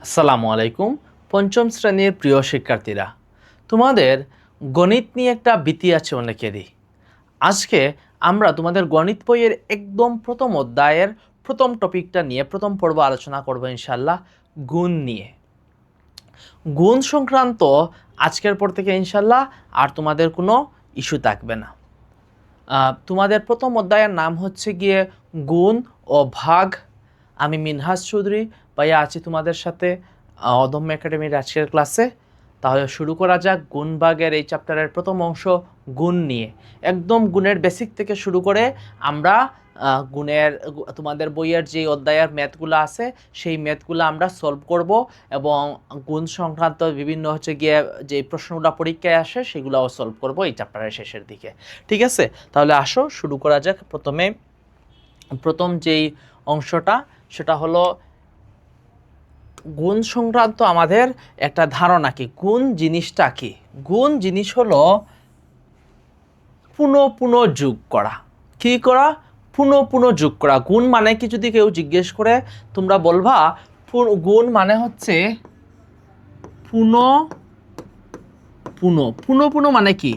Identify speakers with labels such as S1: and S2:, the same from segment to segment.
S1: আসসালামু আলাইকুম। পঞ্চম শ্রেণীর প্রিয় শিক্ষার্থীরা, তোমাদের গণিত নিয়ে একটা ভীতি আছে অনেকেরই। আজকে আমরা তোমাদের গণিত বইয়ের একদম প্রথম অধ্যায়ের প্রথম টপিকটা নিয়ে প্রথম পর্ব আলোচনা করব ইনশাল্লাহ, গুণ নিয়ে। গুণ সংক্রান্ত আজকের পর থেকে ইনশাল্লাহ আর তোমাদের কোনো ইস্যু থাকবে না। তোমাদের প্রথম অধ্যায়ের নাম হচ্ছে গিয়ে গুণ ও ভাগ। আমি মিনহাজ চৌধুরী ভাইয়া আছি তোমাদের সাথে অদম্য একাডেমির আজকের ক্লাসে। তাহলে শুরু করা যাক গুণ ভাগের এই চ্যাপ্টারের প্রথম অংশ, গুণ নিয়ে। একদম গুণের বেসিক থেকে শুরু করে আমরা গুণের তোমাদের বইয়ের যে অধ্যায়ের ম্যাথগুলো আছে সেই ম্যাথগুলো আমরা সলভ করব এবং গুণ সংক্রান্ত বিভিন্ন হচ্ছে গিয়ে যে প্রশ্নগুলো পরীক্ষায় আসে সেগুলোও সলভ করব এই চ্যাপ্টারের শেষের দিকে। ঠিক আছে, তাহলে আসো শুরু করা যাক। প্রথম যেই অংশটা সেটা হলো গুণ সংক্রান্ত আমাদের একটা ধারণা কি, গুণ জিনিসটা কি। গুণ জিনিস হলো পুনঃ যোগ করা। কি করা? পুনঃ যোগ করা। গুণ মানে কি যদি কেউ জিজ্ঞেস করে, তোমরা বলবা গুণ মানে হচ্ছে পুনঃ মানে কি,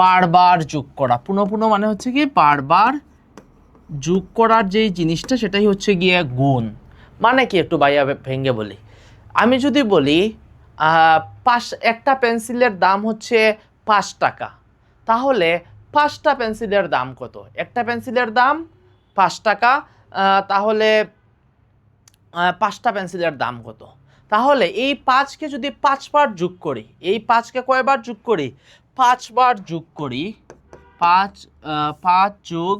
S1: বারবার যোগ করা। পুনঃ মানে হচ্ছে কি বারবার যোগ করার যেই জিনিসটা সেটাই হচ্ছে গিয়ে গুণ। মানে কি একটু ভাইয়া ভেঙে বলি। আমি যদি বলি একটা পেন্সিলের দাম হচ্ছে 5 টাকা, তাহলে 5টা পেন্সিলের দাম কত? একটা পেন্সিলের দাম 5 টাকা, তাহলে 5টা পেন্সিলের দাম কত? তাহলে এই 5কে যদি 5 বার যোগ করি, এই 5কে কয়বার যোগ করি? 5 বার যোগ করি। 5 যোগ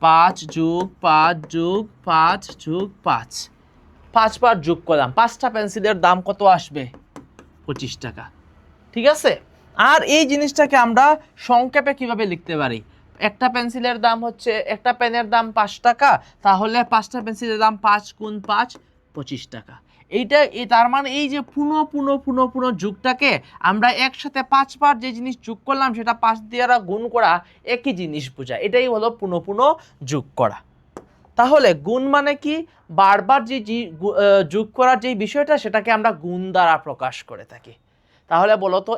S1: 5 যোগ 5 যোগ 5 যোগ 5, 5 বার যোগ করলাম। 5টা পেন্সিলের দাম কত আসবে? 25 টাকা। ঠিক আছে, আর এই জিনিসটাকে আমরা সংক্ষেপে কিভাবে লিখতে পারি? একটা পেন্সিলের দাম হচ্ছে, একটা পেনের দাম 5 টাকা, তাহলে 5টা পেন্সিলের দাম 5 গুণ 5 25 টাকা। তার মানে এই যে পুনঃ যোগটাকে আমরা একসাথে 5 বার যে জিনিস যোগ করলাম সেটা 5 দিয়ে গুণ করা, একই জিনিস বোঝায়। এটাই হলো পুনঃ যোগ করা। তাহলে গুণ মানে কি? বারবার যে যোগ করার যে বিষয়টা সেটাকে আমরা গুণ দ্বারা প্রকাশ করে থাকি। তাহলে বলো তো,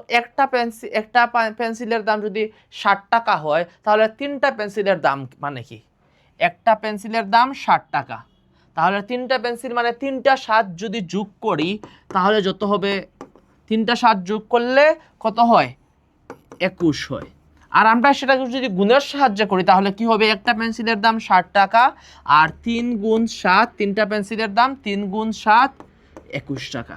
S1: একটা পেন্সিলের দাম যদি 60 টাকা হয়, তাহলে 3টা পেন্সিলের দাম মানে কি? একটা পেন্সিলের দাম 60 টাকা, তাহলে 3টা পেন্সিল মানে 3টা 7 যদি যোগ করি তাহলে যত হবে? 3টা 7 যোগ করলে কত হয়? 21 হয়। আর আমরা সেটাকে যদি গুণের সাহায্যে করি তাহলে কি হবে? একটা পেন্সিলের দাম 60 টাকা, আর 3 গুণ 7, 3টা পেন্সিলের দাম 3 গুণ 7 21 টাকা।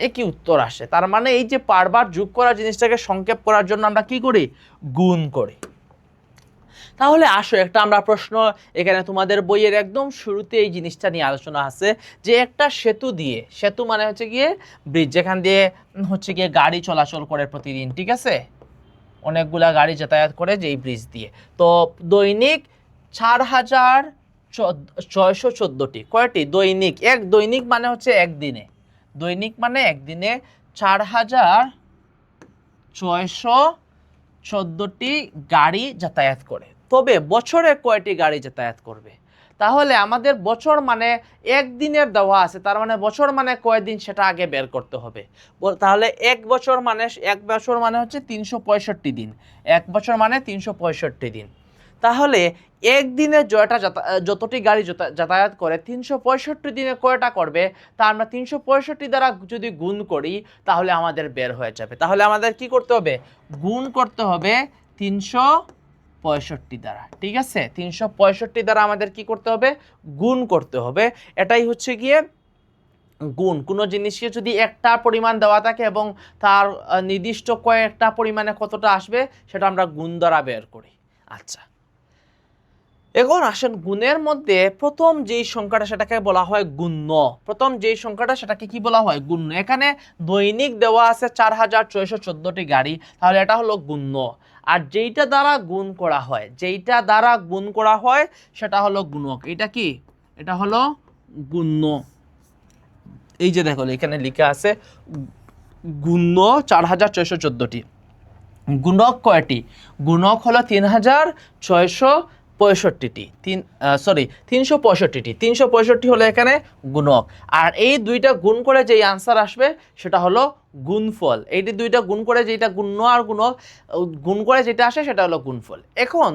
S1: একই উত্তর আসে। তার মানে এই যে বারবার যোগ করা জিনিসটাকে সংক্ষেপ করার জন্য আমরা কি করি? গুণ করি। তাহলে আসো একটা আমরা প্রশ্ন, এখানে তোমাদের বইয়ের একদম শুরুতে এই জিনিসটা নিয়ে আলোচনা আছে যে একটা সেতু দিয়ে, সেতু মানে হচ্ছে গিয়ে ব্রিজ, যেখান দিয়ে হচ্ছে গিয়ে গাড়ি চলাচল করে প্রতিদিন। ঠিক আছে, অনেকগুলা গাড়ি যাতায়াত করে যেই ব্রিজ দিয়ে। তো দৈনিক 4,614টি, কয়টি? দৈনিক। দৈনিক মানে হচ্ছে একদিনে, দৈনিক মানে একদিনে 4,614টি গাড়ি যাতায়াত করে। তবে বছরে কয়টি গাড়ি যাতায়াত করবে? তাহলে আমাদের বছর মানে একদিনের দেওয়া আছে, তার মানে বছর মানে কয়দিন সেটা আগে বের করতে হবে। তাহলে এক বছর মানে হচ্ছে 365 দিন। এক বছর মানে 365 দিন। তাহলে একদিনে যতটি গাড়ি যাতায়াত করে 365 দিনে কয়টা করবে? তা আমরা 365 দ্বারা যদি গুণ করি তাহলে আমাদের বের হয়ে যাবে। তাহলে আমাদের কি করতে হবে? গুণ করতে হবে 365 দ্বারা। ঠিক আছে, 365 দ্বারা আমাদের কি করতে হবে? গুণ করতে হবে। এটাই হচ্ছে গিয়ে গুণ। কোনো জিনিসকে যদি একটা পরিমাণ দেওয়া থাকে এবং তার নির্দিষ্ট কয়েকটা পরিমাণে কতটা আসবে সেটা আমরা গুণ দ্বারা বের করি। আচ্ছা, এখন আসেন গুণের মধ্যে প্রথম যেই সংখ্যাটা সেটাকে বলা হয় গুণ্য। প্রথম যেই সংখ্যাটা সেটাকে কি বলা হয়? গুণ্য। এখানে দৈনিক দেওয়া আছে 4,614টি গাড়ি, তাহলে এটা হলো গুণ্য। আর যেইটা দ্বারা গুণ করা হয় সেটা হলো গুণক। এটা কি? এটা হলো গুণ্য। এই যে দেখো এখানে লেখা আছে গুণ্য 4,614টি। গুণক কয়টি? গুণক হলো 3,614। 65টি 365টি 365 হলো এখানে গুণক, আর এই দুইটা গুণ করে যেই আনসার আসবে সেটা হলো গুণফল। এইটি দুইটা গুণ করে যেটা গুণ্য আর গুণক গুণ করে যেটা আসে সেটা হলো গুণফল। এখন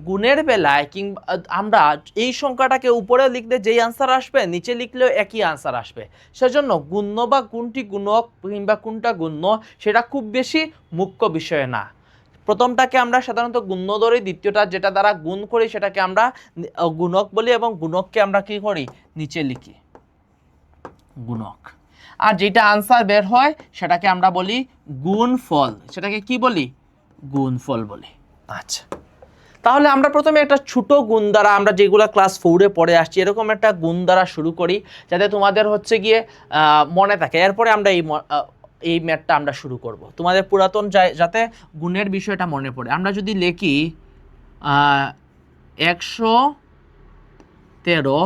S1: গুণের বেলায় কিংবা আমরা এই সংখ্যাটাকে উপরে লিখলে যেই আনসার আসবে নিচে লিখলেও একই আনসার আসবে, সেজন্য গুণ্য বা কোনটি গুণক কিংবা কোনটা গুণ্য সেটা খুব বেশি মুখ্য বিষয় না। প্রথমটাকে আমরা সাধারণত গুণ্য ধরি, দ্বিতীয়টা যেটা দ্বারা গুণ করি সেটাকে আমরা গুণক বলি, এবং গুণককে আমরা কি করি নিচে লিখি গুণক, আর যেটা আনসার বের হয় সেটাকে আমরা বলি গুণফল। সেটাকে কি বলি? গুণফল বলি। আচ্ছা, তাহলে আমরা প্রথমে একটা ছোট গুণ দ্বারা, আমরা যেগুলো ক্লাস 4-এ পড়ে আসছি এরকম একটা গুণ দ্বারা শুরু করি যাতে তোমাদের হচ্ছে গিয়ে মনে থাকে। এরপরে আমরা এই ম্যাথটা আমরা শুরু করব তোমাদের পুরাতন যাতে গুণের বিষয়টা মনে পড়ে। আমরা যদি লিখি 113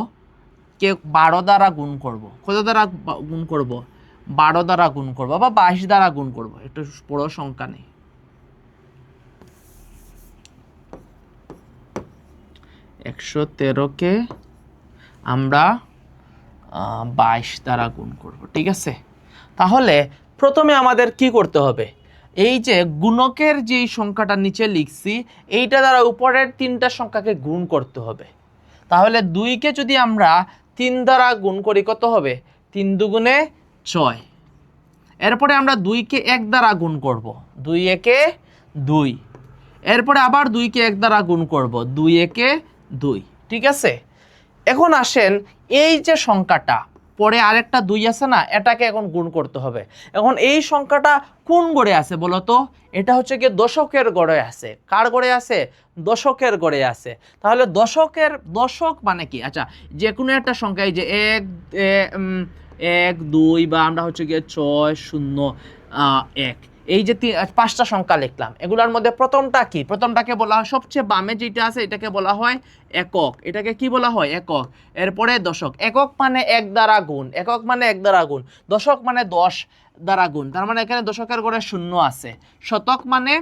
S1: কে 12 দ্বারা গুণ করব, কত দ্বারা গুণ করব? 12 দ্বারা গুণ করব বা 22 দ্বারা গুণ করব, একটু বড় সংখ্যা নেই। 113 কে আমরা 22 দ্বারা গুণ করব, ঠিক আছে? তাহলে প্রথমে আমাদের কি করতে হবে? এই যে গুণকের যেই সংখ্যাটা নিচে লিখছি এইটা দ্বারা উপরের তিনটা সংখ্যাকে গুণ করতে হবে। তাহলে 2কে যদি আমরা 3 দ্বারা গুণ করি কত হবে? 3 দুগুণে 6। এরপরে আমরা 2কে 1 দ্বারা গুণ করব, 2 একে 2। এরপরে আবার 2কে 1 দ্বারা গুণ করব, 2 একে 2, ঠিক আছে? এখন আসেন এই যে সংখ্যাটা পরে আরেকটা 2 আছে না, এটাকে এখন গুণ করতে হবে। এখন এই সংখ্যাটা কোন গড়ে আছে বলো তো? এটা হচ্ছে কি দশকের গড়ে আছে। কার গড়ে আছে? দশকের গড়ে আছে। তাহলে দশক মানে কি? আচ্ছা, যে কোনো একটা সংখ্যা, এই যে 1 2 বা আমরা হচ্ছে গিয়ে 6 0 1, এই যে 5টা সংখ্যা লিখলাম, এগুলোর মধ্যে প্রথমটা কি? প্রথমটাকে বলা হয়, সবচেয়ে বামে যেটা আছে এটাকে বলা হয় একক। এটাকে কি বলা হয়? একক। এরপরে দশক। একক মানে 1 দ্বারা গুণ, একক মানে 1 দ্বারা গুণ। দশক মানে 10 দ্বারা গুণ, তার মানে এখানে দশকের ঘরে 0 আছে। শতক মানে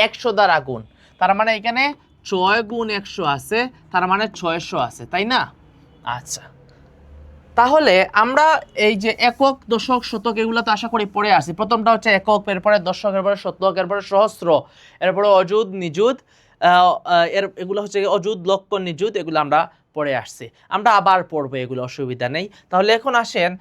S1: 100 দ্বারা গুণ, তার মানে এখানে 6 গুণ 100 আছে, তার মানে 600 আছে, তাই না? আচ্ছা, তাহলে আমরা এই যে একক দশক শতক এগুলো তো আশা করি পড়ে আসি। প্রথমটা হচ্ছে একক, এরপরে দশক, এরপরে শতক, এরপরে সহস্র, এরপরে অযুত নিযুত, এগুলো হচ্ছে অযুত লক্ষ নিযুত, এগুলো আমরা পড়ে আসছি। আমরা আবার পড়বো, এগুলো অসুবিধা নেই। তাহলে এখন আসেন,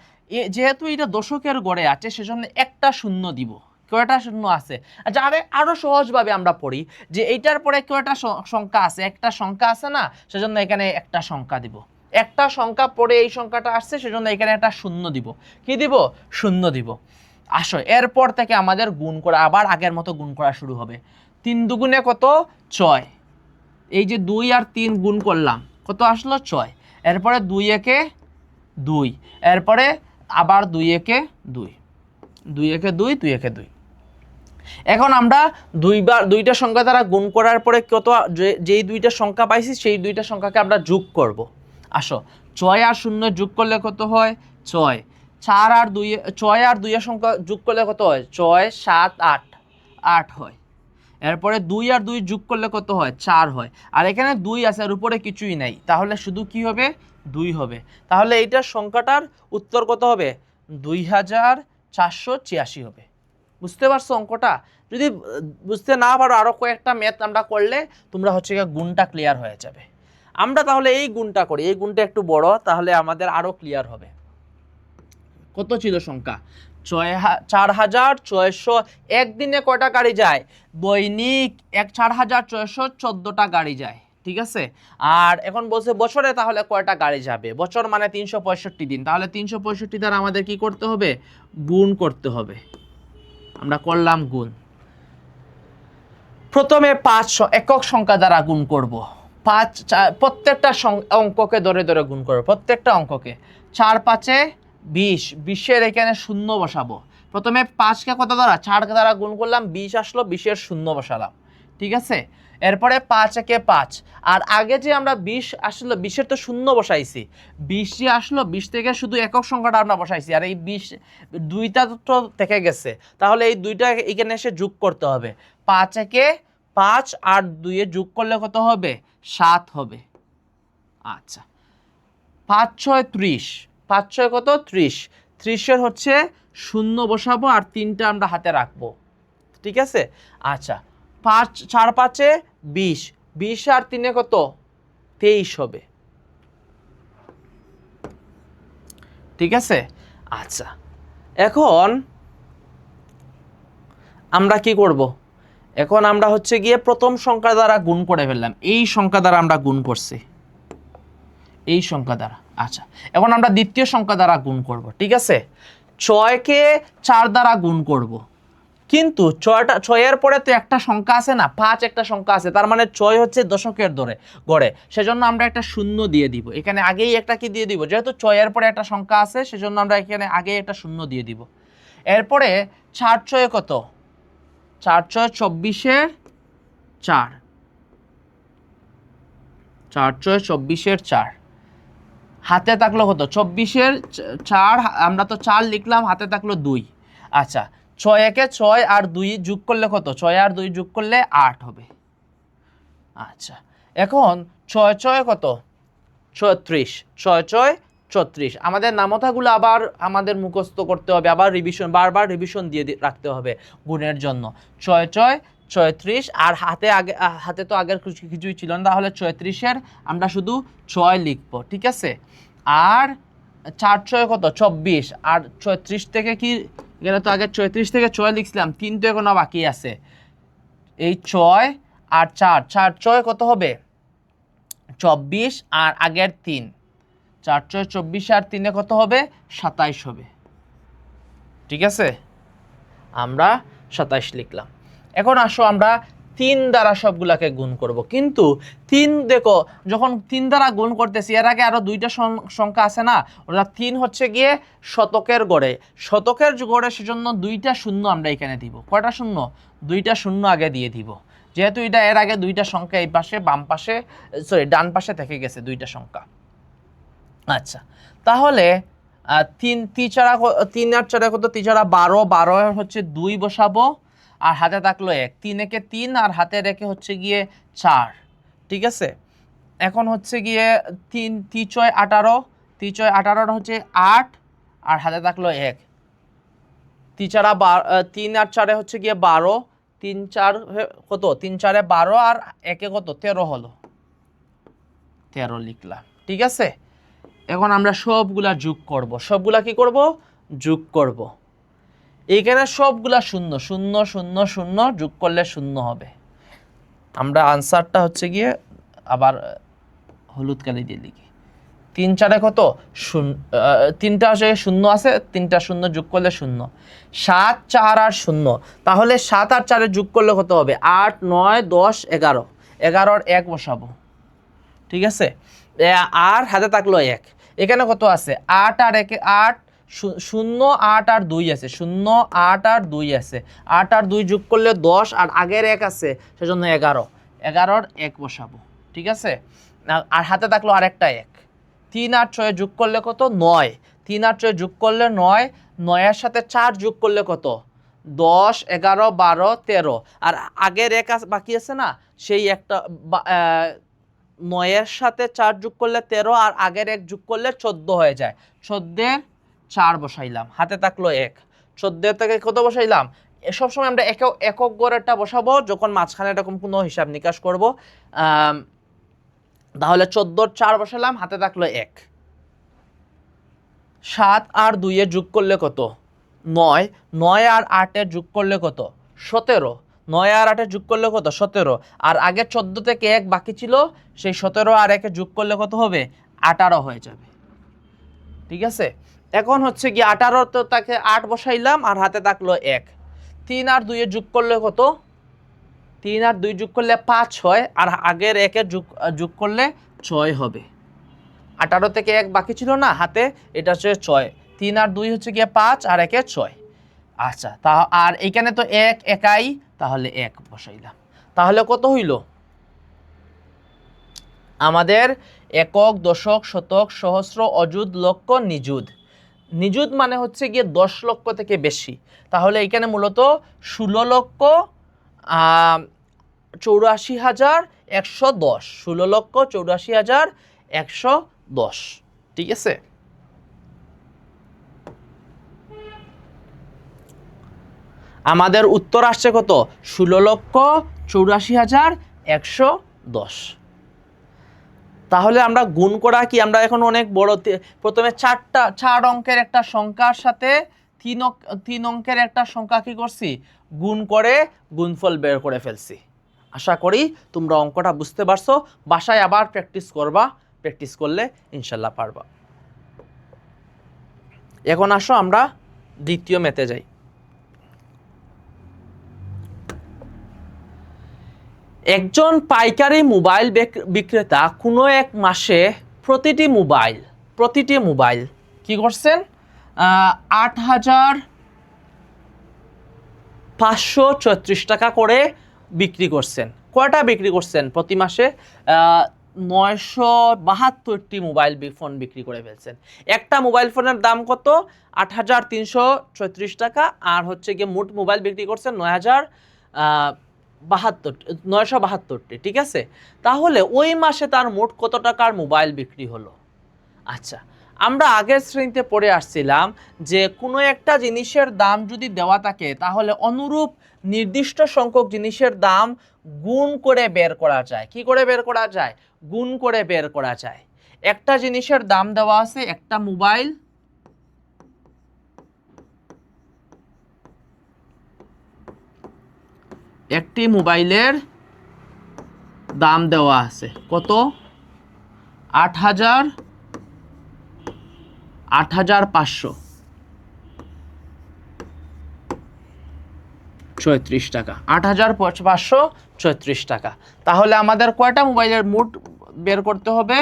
S1: যেহেতু এটা দশকের গড়ে আছে সেজন্য একটা শূন্য দিব। কয়টা শূন্য আছে? আচ্ছা, আরো সহজভাবে আমরা পড়ি যে এইটার পরে কয়টা সংখ্যা আছে? একটা সংখ্যা আছে না, সেজন্য এখানে একটা সংখ্যা দিব। একটা সংখ্যা পড়ে এই সংখ্যাটা আসছে সেজন্য এখানে একটা শূন্য দিব। কি দিব? শূন্য দিব। আসো, এরপর থেকে আমাদের গুণ করা আবার আগের মতো গুণ করা শুরু হবে। 3 দুগুণে কত? 6। এই যে 2 আর 3 গুণ করলাম, কত আসলো? 6। এরপরে 2 একে 2, এরপরে আবার 2 একে 2, 2 একে 2, 2 একে 2। এখন আমরা দুইটা সংখ্যা দ্বারা গুণ করার পরে কত, যেই দুইটা সংখ্যা পাইছি সেই দুইটা সংখ্যাকে আমরা যোগ করব। আসো, 6 আর 0 যোগ করলে কত হয়? 6। 6 আর 2 এর সংখ্যা যোগ করলে কত হয়? 6 7 8, 8 হয়। এরপরে 2 আর 2 যোগ করলে কত হয়? 4 হয়। আর এখানে 2 আছে, আর উপরে কিছুই নাই, তাহলে শুধু কি হবে? 2 হবে। তাহলে এইটার সংখ্যাটার উত্তর কত হবে? 2486 হবে। বুঝতে পারছো অঙ্কটা? যদি বুঝতে না পারো আরো কয়েকটা ম্যাথ আমরা করলে তোমরা হচ্ছে গুণটা ক্লিয়ার হয়ে যাবে। আমরা তাহলে এই গুণটা করি, এই গুণটা একটু বড়, তাহলে আমাদের আরো ক্লিয়ার হবে। কত ছিল সংখ্যা? 4600। একদিনে কয়টা গাড়ি যায়? দৈনিক 4614টা গাড়ি যায়, ঠিক আছে? আর এখন বলছে বছরে তাহলে কয়টা গাড়ি যাবে? বছর মানে 365 দিন, তাহলে 365 দ্বারা আমাদের কি করতে হবে? গুণ করতে হবে। আমরা করলাম গুণ। প্রথমে 5 একক সংখ্যা দ্বারা গুণ করব। 5 প্রত্যেকটা অঙ্ককে ধরে ধরে গুণ করব, প্রত্যেকটা অঙ্ককে। 4 5 20, 20-এর এখানে শূন্য বসাবো। প্রথমে 5কে কত দ্বারা? 4 দ্বারা গুণ করলাম, 20 আসলো, 20-এর শূন্য বসালাম, ঠিক আছে? এরপরে 5 একে 5, আর আগে যে আমরা 20 আসলো, 20-এর তো শূন্য বসাইছি, 20 যে আসলো, 20 থেকে শুধু একক সংখ্যাটা আমরা বসাইছি, আর এই 20 দুইটা তো থেকে গেছে, তাহলে এই দুইটা এখানে এসে যোগ করতে হবে। 5 একে 5 আর 2 যোগ করলে কত হবে? 7 হবে। আচ্ছা, 5 6 30, 5 6 কত? 30, 30 হচ্ছে শূন্য বসাবো আর 3টা আমরা হাতে রাখবো, ঠিক আছে? আচ্ছা, 5 4 5 20, 20 আর 3 কত? 23 হবে, ঠিক আছে? আচ্ছা, এখন আমরা কি করব? এখন আমরা হচ্ছে গিয়ে প্রথম সংখ্যা দ্বারা গুণ করে ফেললাম, এই সংখ্যা দ্বারা আমরা গুণ করছি, এই সংখ্যা দ্বারা। আচ্ছা, এখন আমরা দ্বিতীয় সংখ্যা দ্বারা গুণ করব, ঠিক আছে? 6কে 4 দ্বারা গুণ করব, কিন্তু 6 পরে তো একটা সংখ্যা আছে না, 5 একটা সংখ্যা আছে, তার মানে 6 হচ্ছে দশকের গড়ে, সেজন্য আমরা একটা শূন্য দিয়ে দিব এখানে, আগেই একটা কি দিয়ে দিব, যেহেতু 6 পরে একটা সংখ্যা আছে সেজন্য আমরা এখানে আগেই একটা শূন্য দিয়ে দিব। এরপরে 4 6 কত? 4 6 24-এর 4, 4 6 24-এর 4, হাতে থাকলো কত? 24-এর 4, আমরা তো 4 লিখলাম, হাতে থাকলো 2। আচ্ছা, 6 একে 6 আর 2 যোগ করলে কত? 6 আর 2 যোগ করলে 8 হবে। আচ্ছা, এখন 6 6 কত? 36, 6 6 36। আমাদের নামতাগুলো আবার আমাদের মুখস্থ করতে হবে, আবার রিভিশন, বারবার রিভিশন দিয়ে রাখতে হবে গুণের জন্য। 6 6 36, আর হাতে তো আগের কিছুই ছিল না, তাহলে 36-এর আমরা শুধু 6 লিখবো, ঠিক আছে? আর 4 6 কত? 24, আর 36 থেকে কি, এখানে তো আগে 34 থেকে 6 লিখছিলাম, 3 তো এখনো বাকি আছে, এই 6 আর 4, 4 6 কত হবে? 24, আর আগের 3, 4 6 24 আর 3 কত হবে? 27 হবে, ঠিক আছে? আমরা 27 লিখলাম। এখন আসো আমরা 3 দ্বারা সবগুলাকে গুণ করব, কিন্তু 3 দেখো, যখন 3 দ্বারা গুণ করতেছি, এর আগে আরো 2টা সংখ্যা আছে না, ওরা 3 হচ্ছে গিয়ে শতকের গড়ে, শতকের গড়ে, সেজন্য 2টা শূন্য আমরা এখানে দিব। কয়টা শূন্য? 2টা শূন্য আগে দিয়ে দিব, যেহেতু এটা এর আগে 2টা সংখ্যা এই পাশে, বাম পাশে, সরি ডান পাশে থেকে গেছে 2টা সংখ্যা। আচ্ছা, তাহলে 3 আর 4 কত? 3 4 12, 12 হচ্ছে 2 বসাবো, আর হাতে থাকলো 1, 3 একে 3 আর হাতে রেখে হচ্ছে গিয়ে 4, ঠিক আছে? এখন হচ্ছে গিয়ে 3 3 6 18, 3 6 18 হচ্ছে 8, আর হাতে থাকলো 1, 3 আর 4 হচ্ছে গিয়ে 12, 3 4 কত? 3 4 12, আর 1 কত? 13 হলো, 13 লিখলাম, ঠিক আছে? এখন আমরা সবগুলা যোগ করব, সবগুলা কি করব? যোগ করব। এইখানে সবগুলা শূন্য, 0 0 0 যোগ করলে 0 হবে। আমরা আনসারটা হচ্ছে গিয়ে আবার হলুদ কালি দিয়ে লিখি। 3 4 কত? 3টা 0 আছে, 3টা 0 যোগ করলে 0। 7 4 আর 0, তাহলে 7 আর 4 যোগ করলে কত হবে? 8 9 10 11, 11-র 1 বসাবো, ঠিক আছে? আর হাতে থাকলো 1, এখানে কত আছে? 8 আর 1 8, 0 8 আর 2 আছে, 0 8 আর 2 আছে, 8 আর 2 যোগ করলে 10, আর আগের 1 আছে সেজন্য 11, 11-র 1 বসাবো, ঠিক আছে? আর হাতে থাকলো আরেকটা 1, 3 আর 6 যোগ করলে কত? 9, 3 আর 6 যোগ করলে 9, 9-এর সাথে 4 যোগ করলে কত? 10 11 12 13, আর আগের 1 বাকি আছে না, সেই একটা 9-এর সাথে 4 যোগ করলে 13, আর আগের 1 যোগ করলে 14 হয়ে যায়। 14-এর 4 বসাইলাম, হাতে থাকলো 1, 14 থেকে কত বসাইলাম? সবসময় আমরা একক গড়েরটা বসাবো যখন মাঝখানে এরকম কোনো হিসাব নিকাশ করব। তাহলে 14-র 4 বসালাম, হাতে থাকলো 1। 7 আর 2 যোগ করলে কত? 9, 9 আর 8 যোগ করলে কত? 17, 9 আর 8 যোগ করলে কত? 17, আর আগে 14 থেকে 1 বাকি ছিল, সেই 17 আর 1 যোগ করলে কত হবে? 18 হয়ে যাবে, ঠিক আছে? এখন হচ্ছে কি 18 তো তাকে 8 বসাইলাম, আর হাতে থাকলো 1। 3 আর 2 যোগ করলে কত? 3 আর 2 যোগ করলে 5 হয়, আর আগের 1 যোগ করলে 6 হবে। 18 থেকে 1 বাকি ছিল না হাতে, এটা হচ্ছে 6। 3 আর 2 হচ্ছে গিয়ে 5, আর 1 6। আচ্ছা, আর এইখানে তো 1 একাই, তাহলে 1 বসাইলাম। তাহলে কত হইল? আমাদের একক, দশক, শতক, সহস্র, অযুত, লক্ষ, নিযুত। নিযুত মানে হচ্ছে গিয়ে 10 লক্ষ থেকে বেশি। তাহলে এখানে মূলত 16 লক্ষ 16,84,110, 16,84,110, ঠিক আছে। আমাদের উত্তর আসছে কত? 16,84,110। তাহলে আমরা গুণ করা কি, আমরা এখন অনেক বড়, প্রথমে 4 অঙ্কের একটা সংখ্যার সাথে 3 অঙ্কের একটা সংখ্যা কি করছি, গুণ করে গুণফল বের করে ফেলছি। আশা করি তোমরা অঙ্কটা বুঝতে পারছো। বাসায় আবার প্র্যাকটিস করবা, প্র্যাকটিস করলে ইনশাল্লাহ পারবা। এখন আসো আমরা দ্বিতীয় ম্যাথে যাই। একজন পাইকারি মোবাইল বিক্রেতা কোনো এক মাসে প্রতিটি মোবাইল কি করছেন, 8,534 টাকা করে বিক্রি করছেন। কয়টা বিক্রি করছেন প্রতি মাসে? 972টি মোবাইল ফোন বিক্রি করে ফেলছেন। একটা মোবাইল ফোনের দাম কত? 8,334 টাকা। আর হচ্ছে গিয়ে মোট মোবাইল বিক্রি করছেন 972টি, ঠিক আছে। তাহলে ওই মাসে তার মোট কত টাকার মোবাইল বিক্রি হলো? আচ্ছা, আমরা আগের শ্রেণীতে পড়ে আসছিলাম যে কোনো একটা জিনিসের দাম যদি দেওয়া থাকে তাহলে অনুরূপ নির্দিষ্ট সংখ্যক জিনিসের দাম গুণ করে বের করা যায়। কি করে বের করা যায়? গুণ করে বের করা যায়। একটা জিনিসের দাম দেওয়া আছে, একটা মোবাইল, একটি মোবাইলের দাম দেওয়া আছে কত? 8,534 টাকা, 8,534 টাকা। তাহলে আমাদের কয়টা মোবাইলের মোট বের করতে হবে?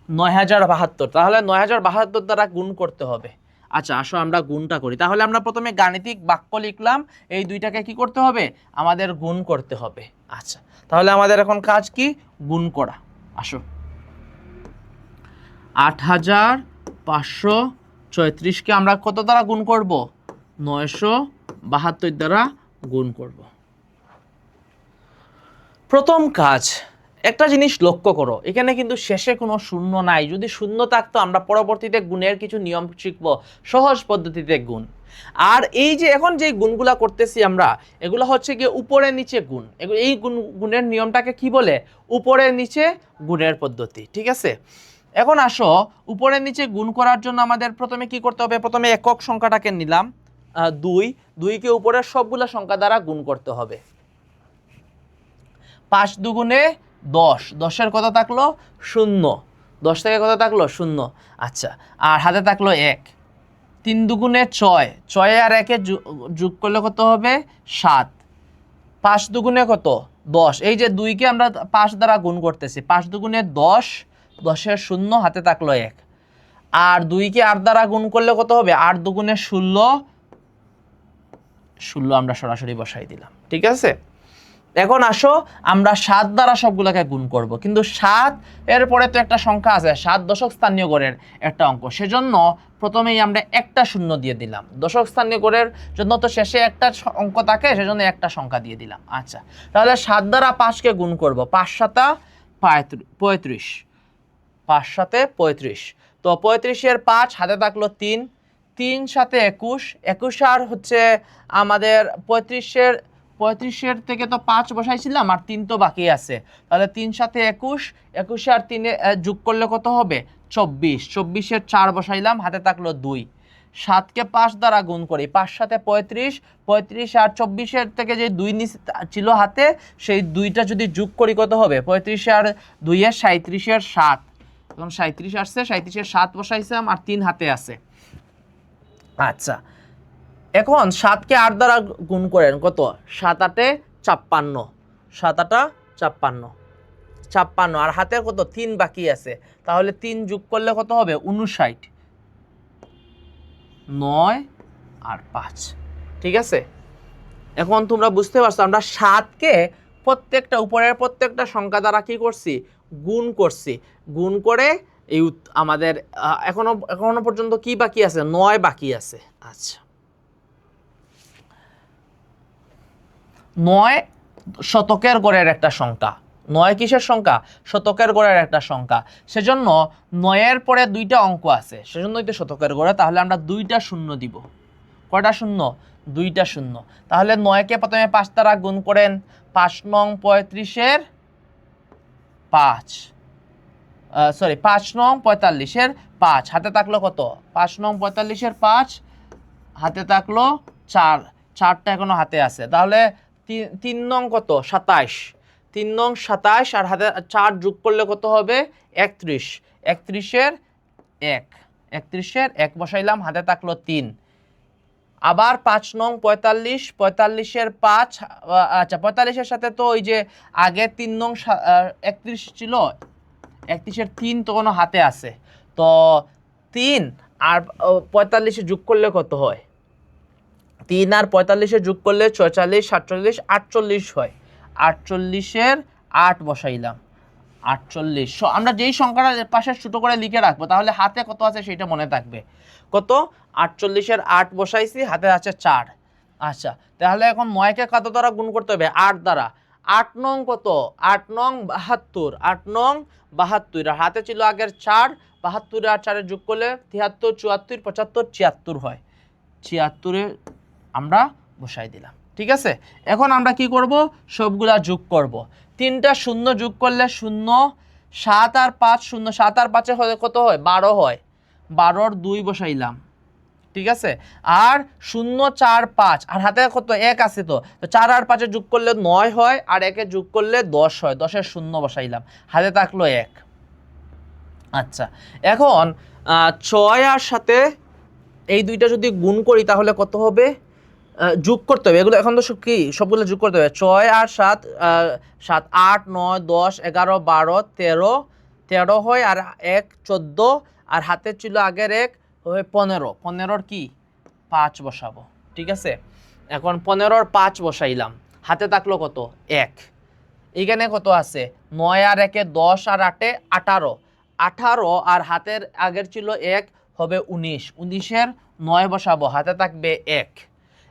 S1: 9,072। তাহলে 9,072 দ্বারা গুণ করতে হবে। আচ্ছা, আসো আমরা গুণটা করি। তাহলে আমরা প্রথমে গাণিতিক বাক্য লিখলাম, এই দুইটাকে কি করতে হবে? আমাদের গুণ করতে হবে। আচ্ছা, তাহলে আমাদের এখন কাজ কি? গুণ করা। আসো, 8,534কে আমরা কত দ্বারা গুণ করব? 972 দ্বারা গুণ করব। প্রথম কাজ, একটা জিনিস লক্ষ্য করো, এখানে কিন্তু শেষে কোনো শূন্য নাই। যদি শূন্য থাকতো আমরা পরবর্তীতে গুণের কিছু নিয়ম শিখব, সহজ পদ্ধতিতে গুণ। আর এই যে এখন যে গুণগুলা করতেছি আমরা, এগুলো হচ্ছে গিয়ে উপরে নিচে গুণ। এই গুণের নিয়মটাকে কি বলে? উপরে নিচে গুণের পদ্ধতি, ঠিক আছে। এখন আসো, উপরে নিচে গুণ করার জন্য আমাদের প্রথমে কি করতে হবে? প্রথমে একক সংখ্যাটাকে নিলাম 2, 2কে উপরের সবগুলা সংখ্যা দ্বারা গুণ করতে হবে। 5 দুগুণে 10, 10-এর কত থাকলো? 0, 10 থেকে কত থাকলো? 0। আচ্ছা, আর হাতে থাকলো 1। 3 দুগুণে 6, 6 আর 1-এ যোগ করলে কত হবে? 7। 5 দুগুণে কত? 10। এই যে 2কে আমরা 5 দ্বারা গুণ করতেছি, 5 দুগুণে 10, 10-এর 0, হাতে থাকলো 1। আর 2কে 8 দ্বারা গুণ করলে কত হবে? 8 দুগুণে 16, 16 আমরা সরাসরি বসাই দিলাম, ঠিক আছে। এখন আসো আমরা 7 দ্বারা সবগুলোকে গুণ করব, কিন্তু 7 এর পরে তো একটা সংখ্যা আছে, 7 দশক স্থানীয় গড়ের একটা অঙ্ক, সেজন্য প্রথমেই আমরা একটা শূন্য দিয়ে দিলাম। দশক স্থানীয় গড়ের জন্য তো শেষে একটা অঙ্ক থাকে, সেজন্য একটা সংখ্যা দিয়ে দিলাম। আচ্ছা, তাহলে 7 দ্বারা 5কে গুণ করব, 5 7 35, 5 7 35। তো 35-এর 5, হাতে থাকলো 3, 3 7 21, 21 আর হচ্ছে আমাদের 35-এর থেকে তো 5 বসাইছিলাম, আর 3 তো বাকি আছে। তাহলে 3 7 21, 21 আর 3 যোগ করলে কত হবে? 24, 24-এর 4 বসাইলাম, হাতে থাকলো 2। 7কে 5 দ্বারা গুণ করি, 5 7 35, 35 আর 24-এর থেকে যে 2 ছিল হাতে, সেই 2টা যদি যোগ করি কত হবে? 35 আর 2-এর 37-এর 7। এখন 37 আসছে, 37-এর 7 বসাইছিলাম, আর 3 হাতে আছে। আচ্ছা, এখন 7কে 8 দ্বারা গুণ করেন, কত? 7 8 56, 7 8 56, আর হাতে কত? 3 বাকি আছে। তাহলে 3 যোগ করলে কত হবে? 59, 9 আর 5, ঠিক আছে। এখন তোমরা বুঝতে পারছো আমরা 7কে প্রত্যেকটা উপরের প্রত্যেকটা সংখ্যা দ্বারা কি করছি? গুণ করছি। গুণ করে এই আমাদের এখনো পর্যন্ত কি বাকি আছে? 9 বাকি আছে। আচ্ছা, 9 শতকের গড়ের একটা সংখ্যা। 9 কিসের সংখ্যা? শতকের গড়ের একটা সংখ্যা। সেজন্য 9-এর পরে 2টা অঙ্ক আছে, সেজন্য এটা শতকের গড়ে। তাহলে আমরা 2টা শূন্য দিব। কয়টা শূন্য? 2টা শূন্য। তাহলে 9-কে প্রথমে 5 দ্বারা গুণ করেন। 5 নং 35-এর 5, সরি 5 নং 45-এর 5, হাতে থাকলো কত? 5 নং 45-এর 5, হাতে থাকলো 4, 4টা এখনো হাতে আছে। তাহলে 3 নং কত? 27, 3 নং 27, আর হাতে 4 যোগ করলে কত হবে? 31, 31-এর 1, 31-এর 1 বসাইলাম, হাতে থাকলো 3। আবার 5 নং 45, 45-এর 5, আচ্ছা 45-এর সাথে তো ওই যে আগে 3 নং 31 ছিল, 31-এর 3 তো কোনো হাতে আছে। তো 3 আর 45-এ যোগ করলে কত হয়? 3 আর 45-এ যোগ করলে 46, 47, 48 হয়। 48-এর 8 বসাইলাম, 48। আমরা যেই সংখ্যাটা পাশে ছোট করে লিখে রাখবো, তাহলে হাতে কত আছে সেটা মনে থাকবে। কত? 48-এর 8 বসাইছি, হাতে আছে 4। আচ্ছা, তাহলে এখন 9-কে কত দ্বারা গুণ করতে হবে? 8 দ্বারা। 8 নং কত? 8 নং 72, 8 নং 72, আর হাতে ছিল আগের 4, 72 আর 4 যোগ করলে 73, 74, 75, 76 হয়। 76-এ আমরা বসাই দিলাম। ঠিক আছে, এখন আমরা কি করব? সবগুলা যোগ করব। 3টা শূন্য যোগ করলে 0, 7 আর 5 শূন্য, 7 আর 5-এ হলে কত হয়? 12 হয়। 12-র 2 বসাইলাম। ঠিক আছে, আর 0, 4, 5, আর হাতে কত? 1 আছে। তো 4 আর 5-এ যোগ করলে 9 হয়, আর 1-এ যোগ করলে 10 হয়। 10-এর 0 বসাইলাম, হাতে থাকলো 1। আচ্ছা, এখন 6 আর 7 এই দুইটা যদি গুণ করি তাহলে কত হবে? যোগ করতে হবে এগুলো। এখন তো কি সবগুলো যোগ করতে হবে। 6 আর 7, 7, 8, 9, 10, 11, 12, 13, 13 হয়, আর 1, 14, আর হাতে ছিল আগের 1 হয় 15। 15-র কি? 5 বসাবো। ঠিক আছে, এখন 15-র 5 বসাইলাম, হাতে থাকলো কত? 1। এইখানে কত আছে? 9 আর 1-এ 10, আর 8-এ 18, 18, আর হাতের আগের ছিল 1 হবে 19, 19-এর 9 বসাবো, হাতে থাকবে 1।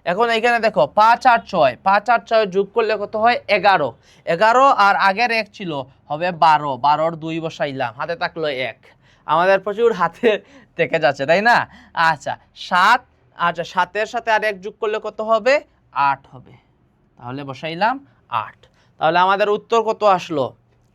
S1: এখন এইখানে দেখো 5 আর 6, 5 আর 6 যোগ করলে কত হয়? 11, 11, আর আগের 1 ছিল হবে 12, 12-র 2 বসাইলাম, হাতে থাকলো 1। আমাদের প্রচুর হাতে থেকে যাচ্ছে, তাই না? আচ্ছা 7, আচ্ছা 7-এর সাথে আর 1 যোগ করলে কত হবে? 8 হবে। তাহলে বসাইলাম 8। তাহলে আমাদের উত্তর কত আসলো?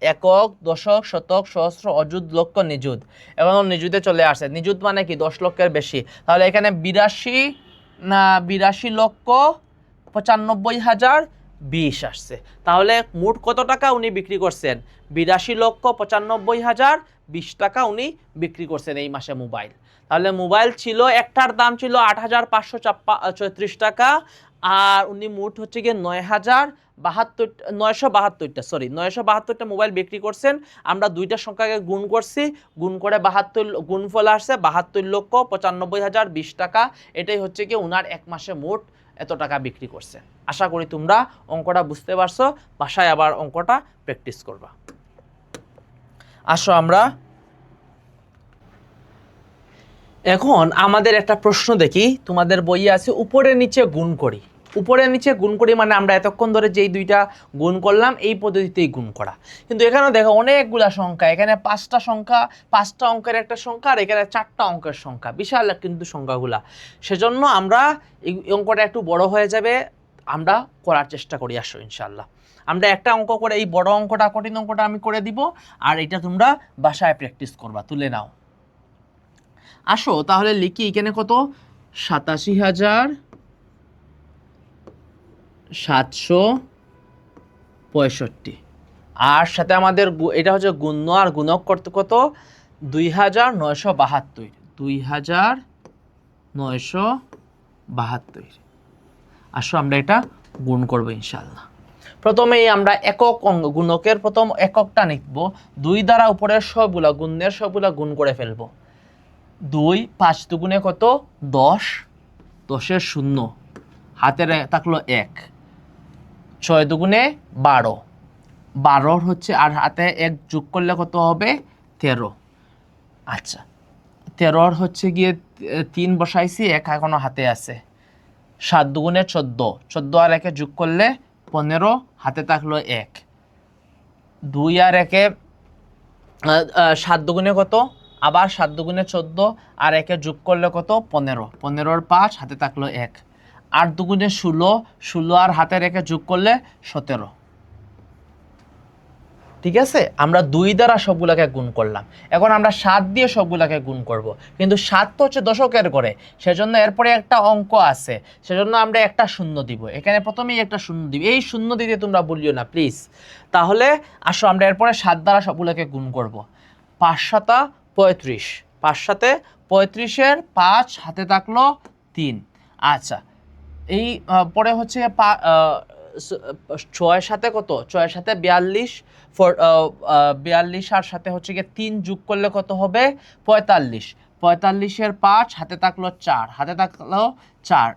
S1: একক, দশক, শতক, সহস্র, অযুত, লক্ষ, নিযুত। এবং নিযুতে চলে আসে। নিযুত মানে কি? 10 লক্ষের বেশি। তাহলে এখানে 82,95,020 আসছে। তাহলে মোট কত টাকা উনি বিক্রি করছেন? 82,95,020 টাকা উনি বিক্রি করছেন এই মাসে মোবাইল। তাহলে মোবাইল ছিল, একটার দাম ছিল 8,534 টাকা, আর উনি মোট হচ্ছে গিয়ে 9,972টা মোবাইল বিক্রি করছেন। আমরা দুইটা সংখ্যাকে গুণ করছি, গুণ করে 72 গুণফল আসছে 72,95,020 টাকা। এটাই হচ্ছে কি উনার এক মাসে মোট এত টাকা বিক্রি করছে। আশা করি তোমরা অঙ্কটা বুঝতে পারছো। বাসায় আবার অঙ্কটা প্র্যাকটিস করবা। আসো আমরা এখন আমাদের একটা প্রশ্ন দেখি। তোমাদের বইয়ে আছে উপরে নিচে গুণ করি। উপরে নিচে গুণ করি মানে আমরা এতক্ষণ ধরে যেই দুইটা গুণ করলাম এই পদ্ধতিতেই গুণ করা। কিন্তু এখানে দেখো অনেকগুলা সংখ্যা, এখানে 5টা সংখ্যা, 5টা অঙ্কের একটা সংখ্যা, আর এখানে 4টা অঙ্কের সংখ্যা, বিশাল কিন্তু সংখ্যাগুলা। সেজন্য আমরা এই অঙ্কটা একটু বড় হয়ে যাবে, আমরা করার চেষ্টা করি। আসো ইনশাল্লাহ আমরা একটা অঙ্ক করে, এই বড় অঙ্কটা, কঠিন অঙ্কটা আমি করে দিব, আর এটা তোমরা বাসায় প্র্যাকটিস করবা। তুলে নাও। আসো তাহলে লিখি। এখানে কত? 87,765, আর সাথে আমাদের এটা হচ্ছে গুণ্য, আর গুণক করতে কত? 2,972, 2,972। আসো আমরা এটা গুণ করবো ইনশাল্লাহ। প্রথমেই আমরা একক গুণকের প্রথম এককটা লিখব। 2 দ্বারা উপরের সবগুলা গুণের সবগুলা গুণ করে ফেলবো। 2, 5 দুগুণে কত? 10, 10-এর 0, হাতের থাকলো 1, 6 দুগুণে 12, 12-র হচ্ছে, আর হাতে 1 যোগ করলে কত হবে? 13। আচ্ছা 13-র হচ্ছে গিয়ে 3 বসাইছি, 1 এখনো হাতে আছে। 7 দুগুণে 14, 14 আর 1-এ যোগ করলে 15, হাতে থাকলো 1। 2 আর 1 7 দুগুণে কত, আবার 7 দুগুণে 14, আর 1 যোগ করলে কত 15, 15 5, হাতে থাকলো 1। 8 দুগুণে 16, 16 আর হাতের 1 যোগ করলে 17। ঠিক আছে, আমরা 2 দ্বারা সবগুলোকে গুণ করলাম। এখন আমরা 7 দিয়ে সবগুলোকে গুণ করব, কিন্তু 7 তো হচ্ছে দশকের ঘরে, সেজন্য এরপরে একটা অঙ্ক আছে, সেজন্য আমরা একটা শূন্য দিব। এখানে প্রথমেই একটা শূন্য দিব, এই শূন্য দিতে তোমরা বলিও না প্লিজ। তাহলে আসো আমরা এরপরে 7 দ্বারা সবগুলোকে গুণ করব। 5 7 35, 5 7 35-এর 5, হাতে থাকলো 3। আচ্ছা, এই পরে হচ্ছে 6 সাথে কত, 6 সাথে 42, 42 আর সাথে হচ্ছে গিয়ে 3 যোগ করলে কত হবে 45, 45-এর 5, হাতে থাকলো 4, হাতে থাকলো 4।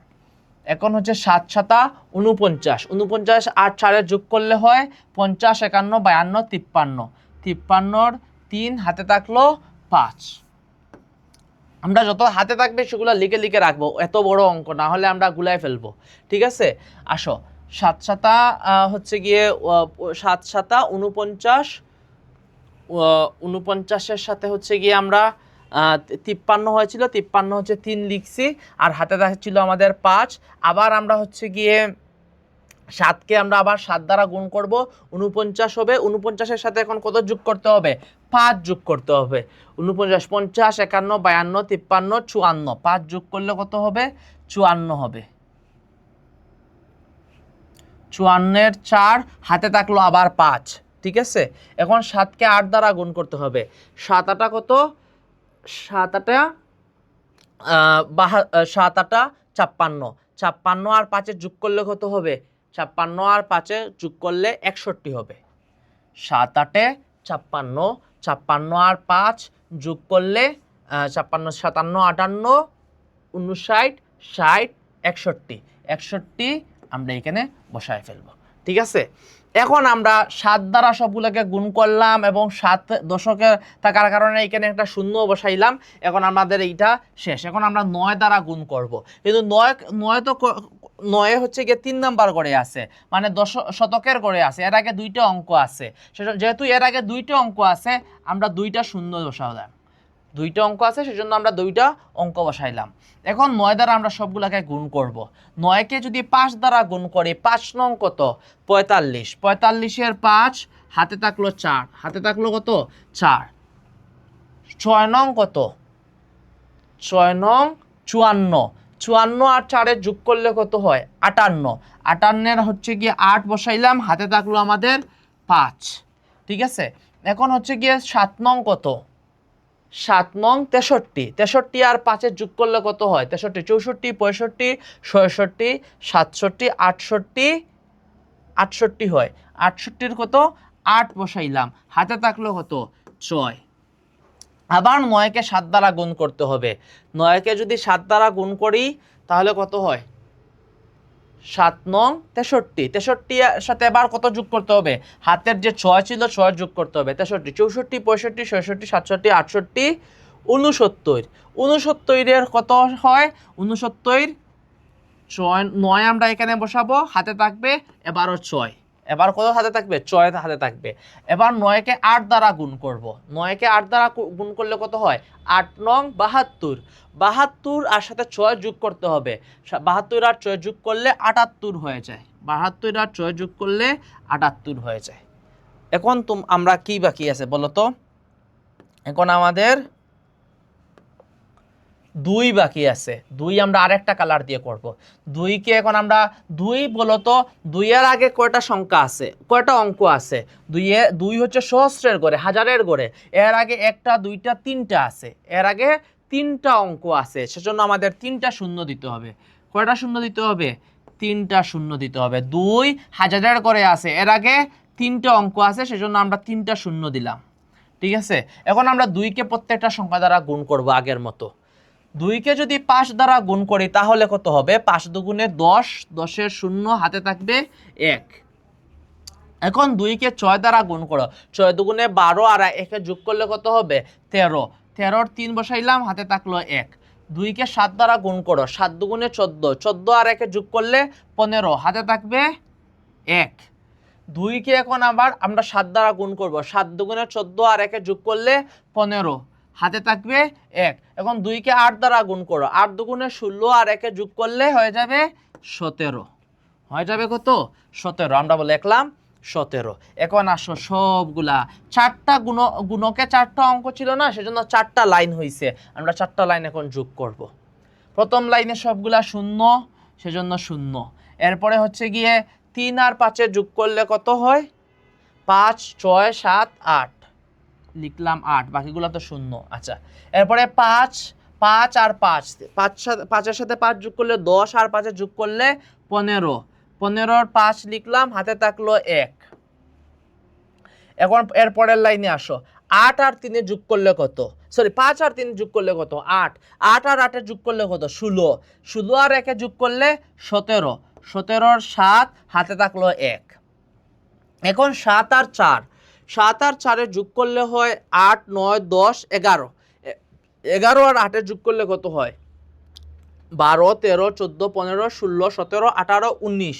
S1: এখন হচ্ছে 7 7 49, 49 আর 4 যোগ করলে হয় 50, 51 52 53, 53-র 3, হাতে থাকলো 5। আমরা যত হাতে থাকবে সেগুলো লিখে লিখে রাখবো, এত বড় অঙ্ক না হলে আমরা গুলাই ফেলবো। ঠিক আছে, আসো 7 7 হচ্ছে গিয়ে 7 7 49, 49-এর সাথে হচ্ছে গিয়ে আমরা 53 হয়েছিল, 53 হচ্ছে 3 লিখছি, আর হাতে ছিল আমাদের 5। আবার আমরা হচ্ছে গিয়ে 7কে আমরা আবার 7 দ্বারা গুণ করব, 49 হবে। 49-এর সাথে এখন কত যোগ করতে হবে, 5 যোগ করতে হবে। 49 50 51 52 53 54, 5 যোগ করলে কত হবে 54 হবে। 54-এর 4, হাতে থাকলো আবার 5। ঠিক আছে, এখন 7কে 8 দ্বারা গুণ করতে হবে। 7 8 কত, 7 8 7 8 56, 56 আর 5-এ যোগ করলে কত হবে, 56 আর 5-এ যোগ করলে 61 হবে। 7 8 56, 56 আর 5 যোগ করলে 56 57 58 59 60 61, আমরা এখানে বসায় ফেলবো। ঠিক আছে, এখন আমরা 7 দ্বারা সবগুলোকে গুণ করলাম এবং 7 দশকের থাকার কারণে এখানে একটা শূন্য বসাইলাম। এখন আমাদের এইটা শেষ। এখন আমরা 9 দ্বারা গুণ করব, কিন্তু 9 তো 9 হচ্ছে গিয়ে 3 নাম্বার করে আছে, মানে শতকের করে আছে, এর আগে 2টা অঙ্ক আছে। যেহেতু এর আগে 2টা অঙ্ক আছে, আমরা 2টা শূন্য বসালাম। 2টা অঙ্ক আছে, সেজন্য আমরা 2টা অঙ্ক বসাইলাম। এখন 9 দ্বারা আমরা সবগুলাকে গুণ করব। 9কে যদি 5 দ্বারা গুণ করি, 5 নং কত 45, 45-এর 5, হাতে থাকলো 4, হাতে থাকলো কত 4। 6 নং কত, 6 নং 54, 54 আর 4-এ যোগ করলে কত হয় 58, 58-এর হচ্ছে গিয়ে 8 বসাইলাম, হাতে থাকলো আমাদের 5। ঠিক আছে, এখন হচ্ছে গিয়ে 7 নং কত, 7 নং 63, 63 আর 5-এর যোগ করলে কত হয় 63, 64 65 66 67 68, 68 হয়। 68-এর কত 8 বসাইলাম, হাতে থাকলো কত 6। আবার 9কে 7 দ্বারা গুণ করতে হবে। 9কে যদি 7 দ্বারা গুণ করি তাহলে কত হয় 7 নং 63, 63-এর সাথে আবার কত যোগ করতে হবে, হাতের যে 6 ছিল 6 যোগ করতে হবে। 63 64 65 66 67 68, 69-এর কত হয় 69, 9 আমরা এখানে বসাবো, হাতে থাকবে এবারও 6, এবার কত হাতে থাকবে 6 হাতে থাকবে। এবার 9কে 8 দ্বারা গুণ করব। 9কে 8 দ্বারা গুণ করলে কত হয় 8 নং 72, 72 আর সাথে 6 যোগ করতে হবে। 72 আর 6 যোগ করলে 78 হয়ে যায়। 72 আর 6 যোগ করলে 78 হয়ে যায়। এখন আমরা কি বাকি আছে বলো তো, এখন আমাদের 2 বাকি আছে। 2 আমরা আরেকটা কালার দিয়ে করব। 2কে এখন আমরা 2 বলতো 2 এর আগে কয়টা সংখ্যা আছে, কয়টা অঙ্ক আছে, 2 হচ্ছে সহস্রের ঘরে, হাজারের ঘরে। এর আগে 1টা 2টা 3টা আছে, এর আগে 3টা অঙ্ক আছে, সেজন্য আমাদের 3টা শূন্য দিতে হবে। কয়টা শূন্য দিতে হবে, 3টা শূন্য দিতে হবে। 2 হাজারের ঘরে আছে, এর আগে 3টা অঙ্ক আছে, সেজন্য আমরা 3টা শূন্য দিলাম। ঠিক আছে, এখন আমরা 2কে প্রত্যেকটা সংখ্যা দ্বারা গুণ করব আগের মতো। 2কে যদি 5 দ্বারা গুণ করি তাহলে কত হবে, 5 দুগুণে 10, 10-এর 0, হাতে থাকবে 1। এখন 2কে 6 দ্বারা গুণ করো, 6 দুগুণে 12 আর 1-এ যোগ করলে কত হবে 13, 13-র 3 বসাইলাম, হাতে থাকলো 1। 2কে 7 দ্বারা গুণ করো, 7 দুগুণে 14, 14 আর 1-এ যোগ করলে 15, হাতে থাকবে 1, 2কে এখন আবার আমরা 7 দ্বারা গুণ করব, 7 দুগুণে 14 আর 1 যোগ করলে 15, হাতে থাকবে 1। এখন 2কে 8 দ্বারা গুণ করো, 8 দুগুণে 16 আর 1 যোগ করলে হয়ে যাবে 17, হয়ে যাবে কত? 17, আমরা বলে লিখলাম 17। এখন আসো সবগুলা 4টা গুণকে 4টা অঙ্ক ছিল না, সেজন্য 4টা লাইন হয়েছে, আমরা 4টা লাইন এখন যোগ করব। প্রথম লাইনে সবগুলা 0, সেজন্য 0। এরপরে হচ্ছে গিয়ে 3 আর 5 যোগ করলে কত হয়? 5, 6, 7, 8, লিখলাম 8, বাকিগুলো তো 0। আচ্ছা, এরপরে 5 আর 5, 5 এর সাথে 5 যোগ করলে 10 আর 5 যোগ করলে 15, 15 আর 5 লিখলাম, হাতে থাকলো 1। এখন এরপরের লাইনে আসো, 8 আর 3 যোগ করলে কত? সরি, 5 আর 3 যোগ করলে কত? 8, 8 আর 8 যোগ করলে কত? 16, 16 আর 1 যোগ করলে 17, 17 আর 7, হাতে থাকলো 1। এখন 7 আর 4, 7 আর 4 যোগ করলে হয় 8, 9, 10, 11, 11 আর 8 যোগ করলে কত হয়? 12, 13, 14, 15, 16, 17, 18, 19,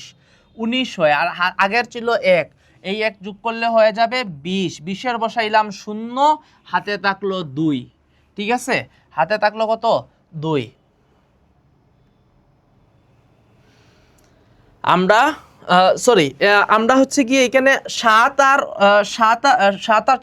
S1: 19 হয়। আর আগের ছিল 1, এই 1 যোগ করলে হয়ে যাবে 20, 20 এর বসাইলাম 0, হাতে থাকলো 2, ঠিক আছে? হাতে থাকলো কত? 2। আমরা আমরা হচ্ছে কি এখানে 7 আর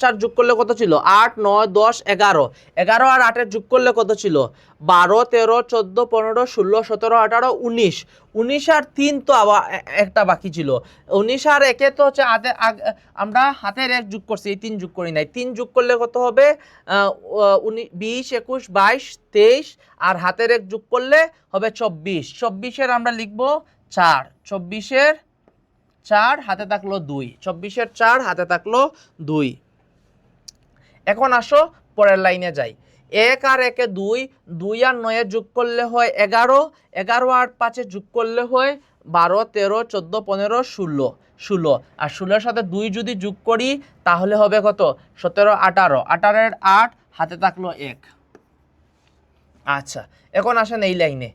S1: 4 যোগ করলে কত ছিল? 8, 9, 10, 11, 11 আর 8 যোগ করলে কত ছিল? 12, 13, 14, 15, 16, 17, 18, 19, 19 আর 3 তো আবার একটা বাকি ছিল, 19 আর 1 তো হচ্ছে আমরা হাতের 1 যোগ করছি, এই 3 যোগ করি নাই। 3 যোগ করলে কত হবে? 20, 21, 22, 23, আর হাতের 1 যোগ করলে হবে 24, 24 এর আমরা লিখবো 4, 24 এর 4, হাতে থাকলো 2, 24 এর 4, হাতে থাকলো 2। এখন আসো পরের লাইনে যাই। 1 আর 1 2, 2 আর 9 যোগ করলে হয় 11, 11 আর 5 যোগ করলে হয় 12, 13, 14, 15, 16, 16, আর 16 এর সাথে 2 যদি যোগ করি তাহলে হবে কত? 17, 18, 18 এর 8, হাতে থাকলো 1। আচ্ছা, এখন আসেন এই লাইনে,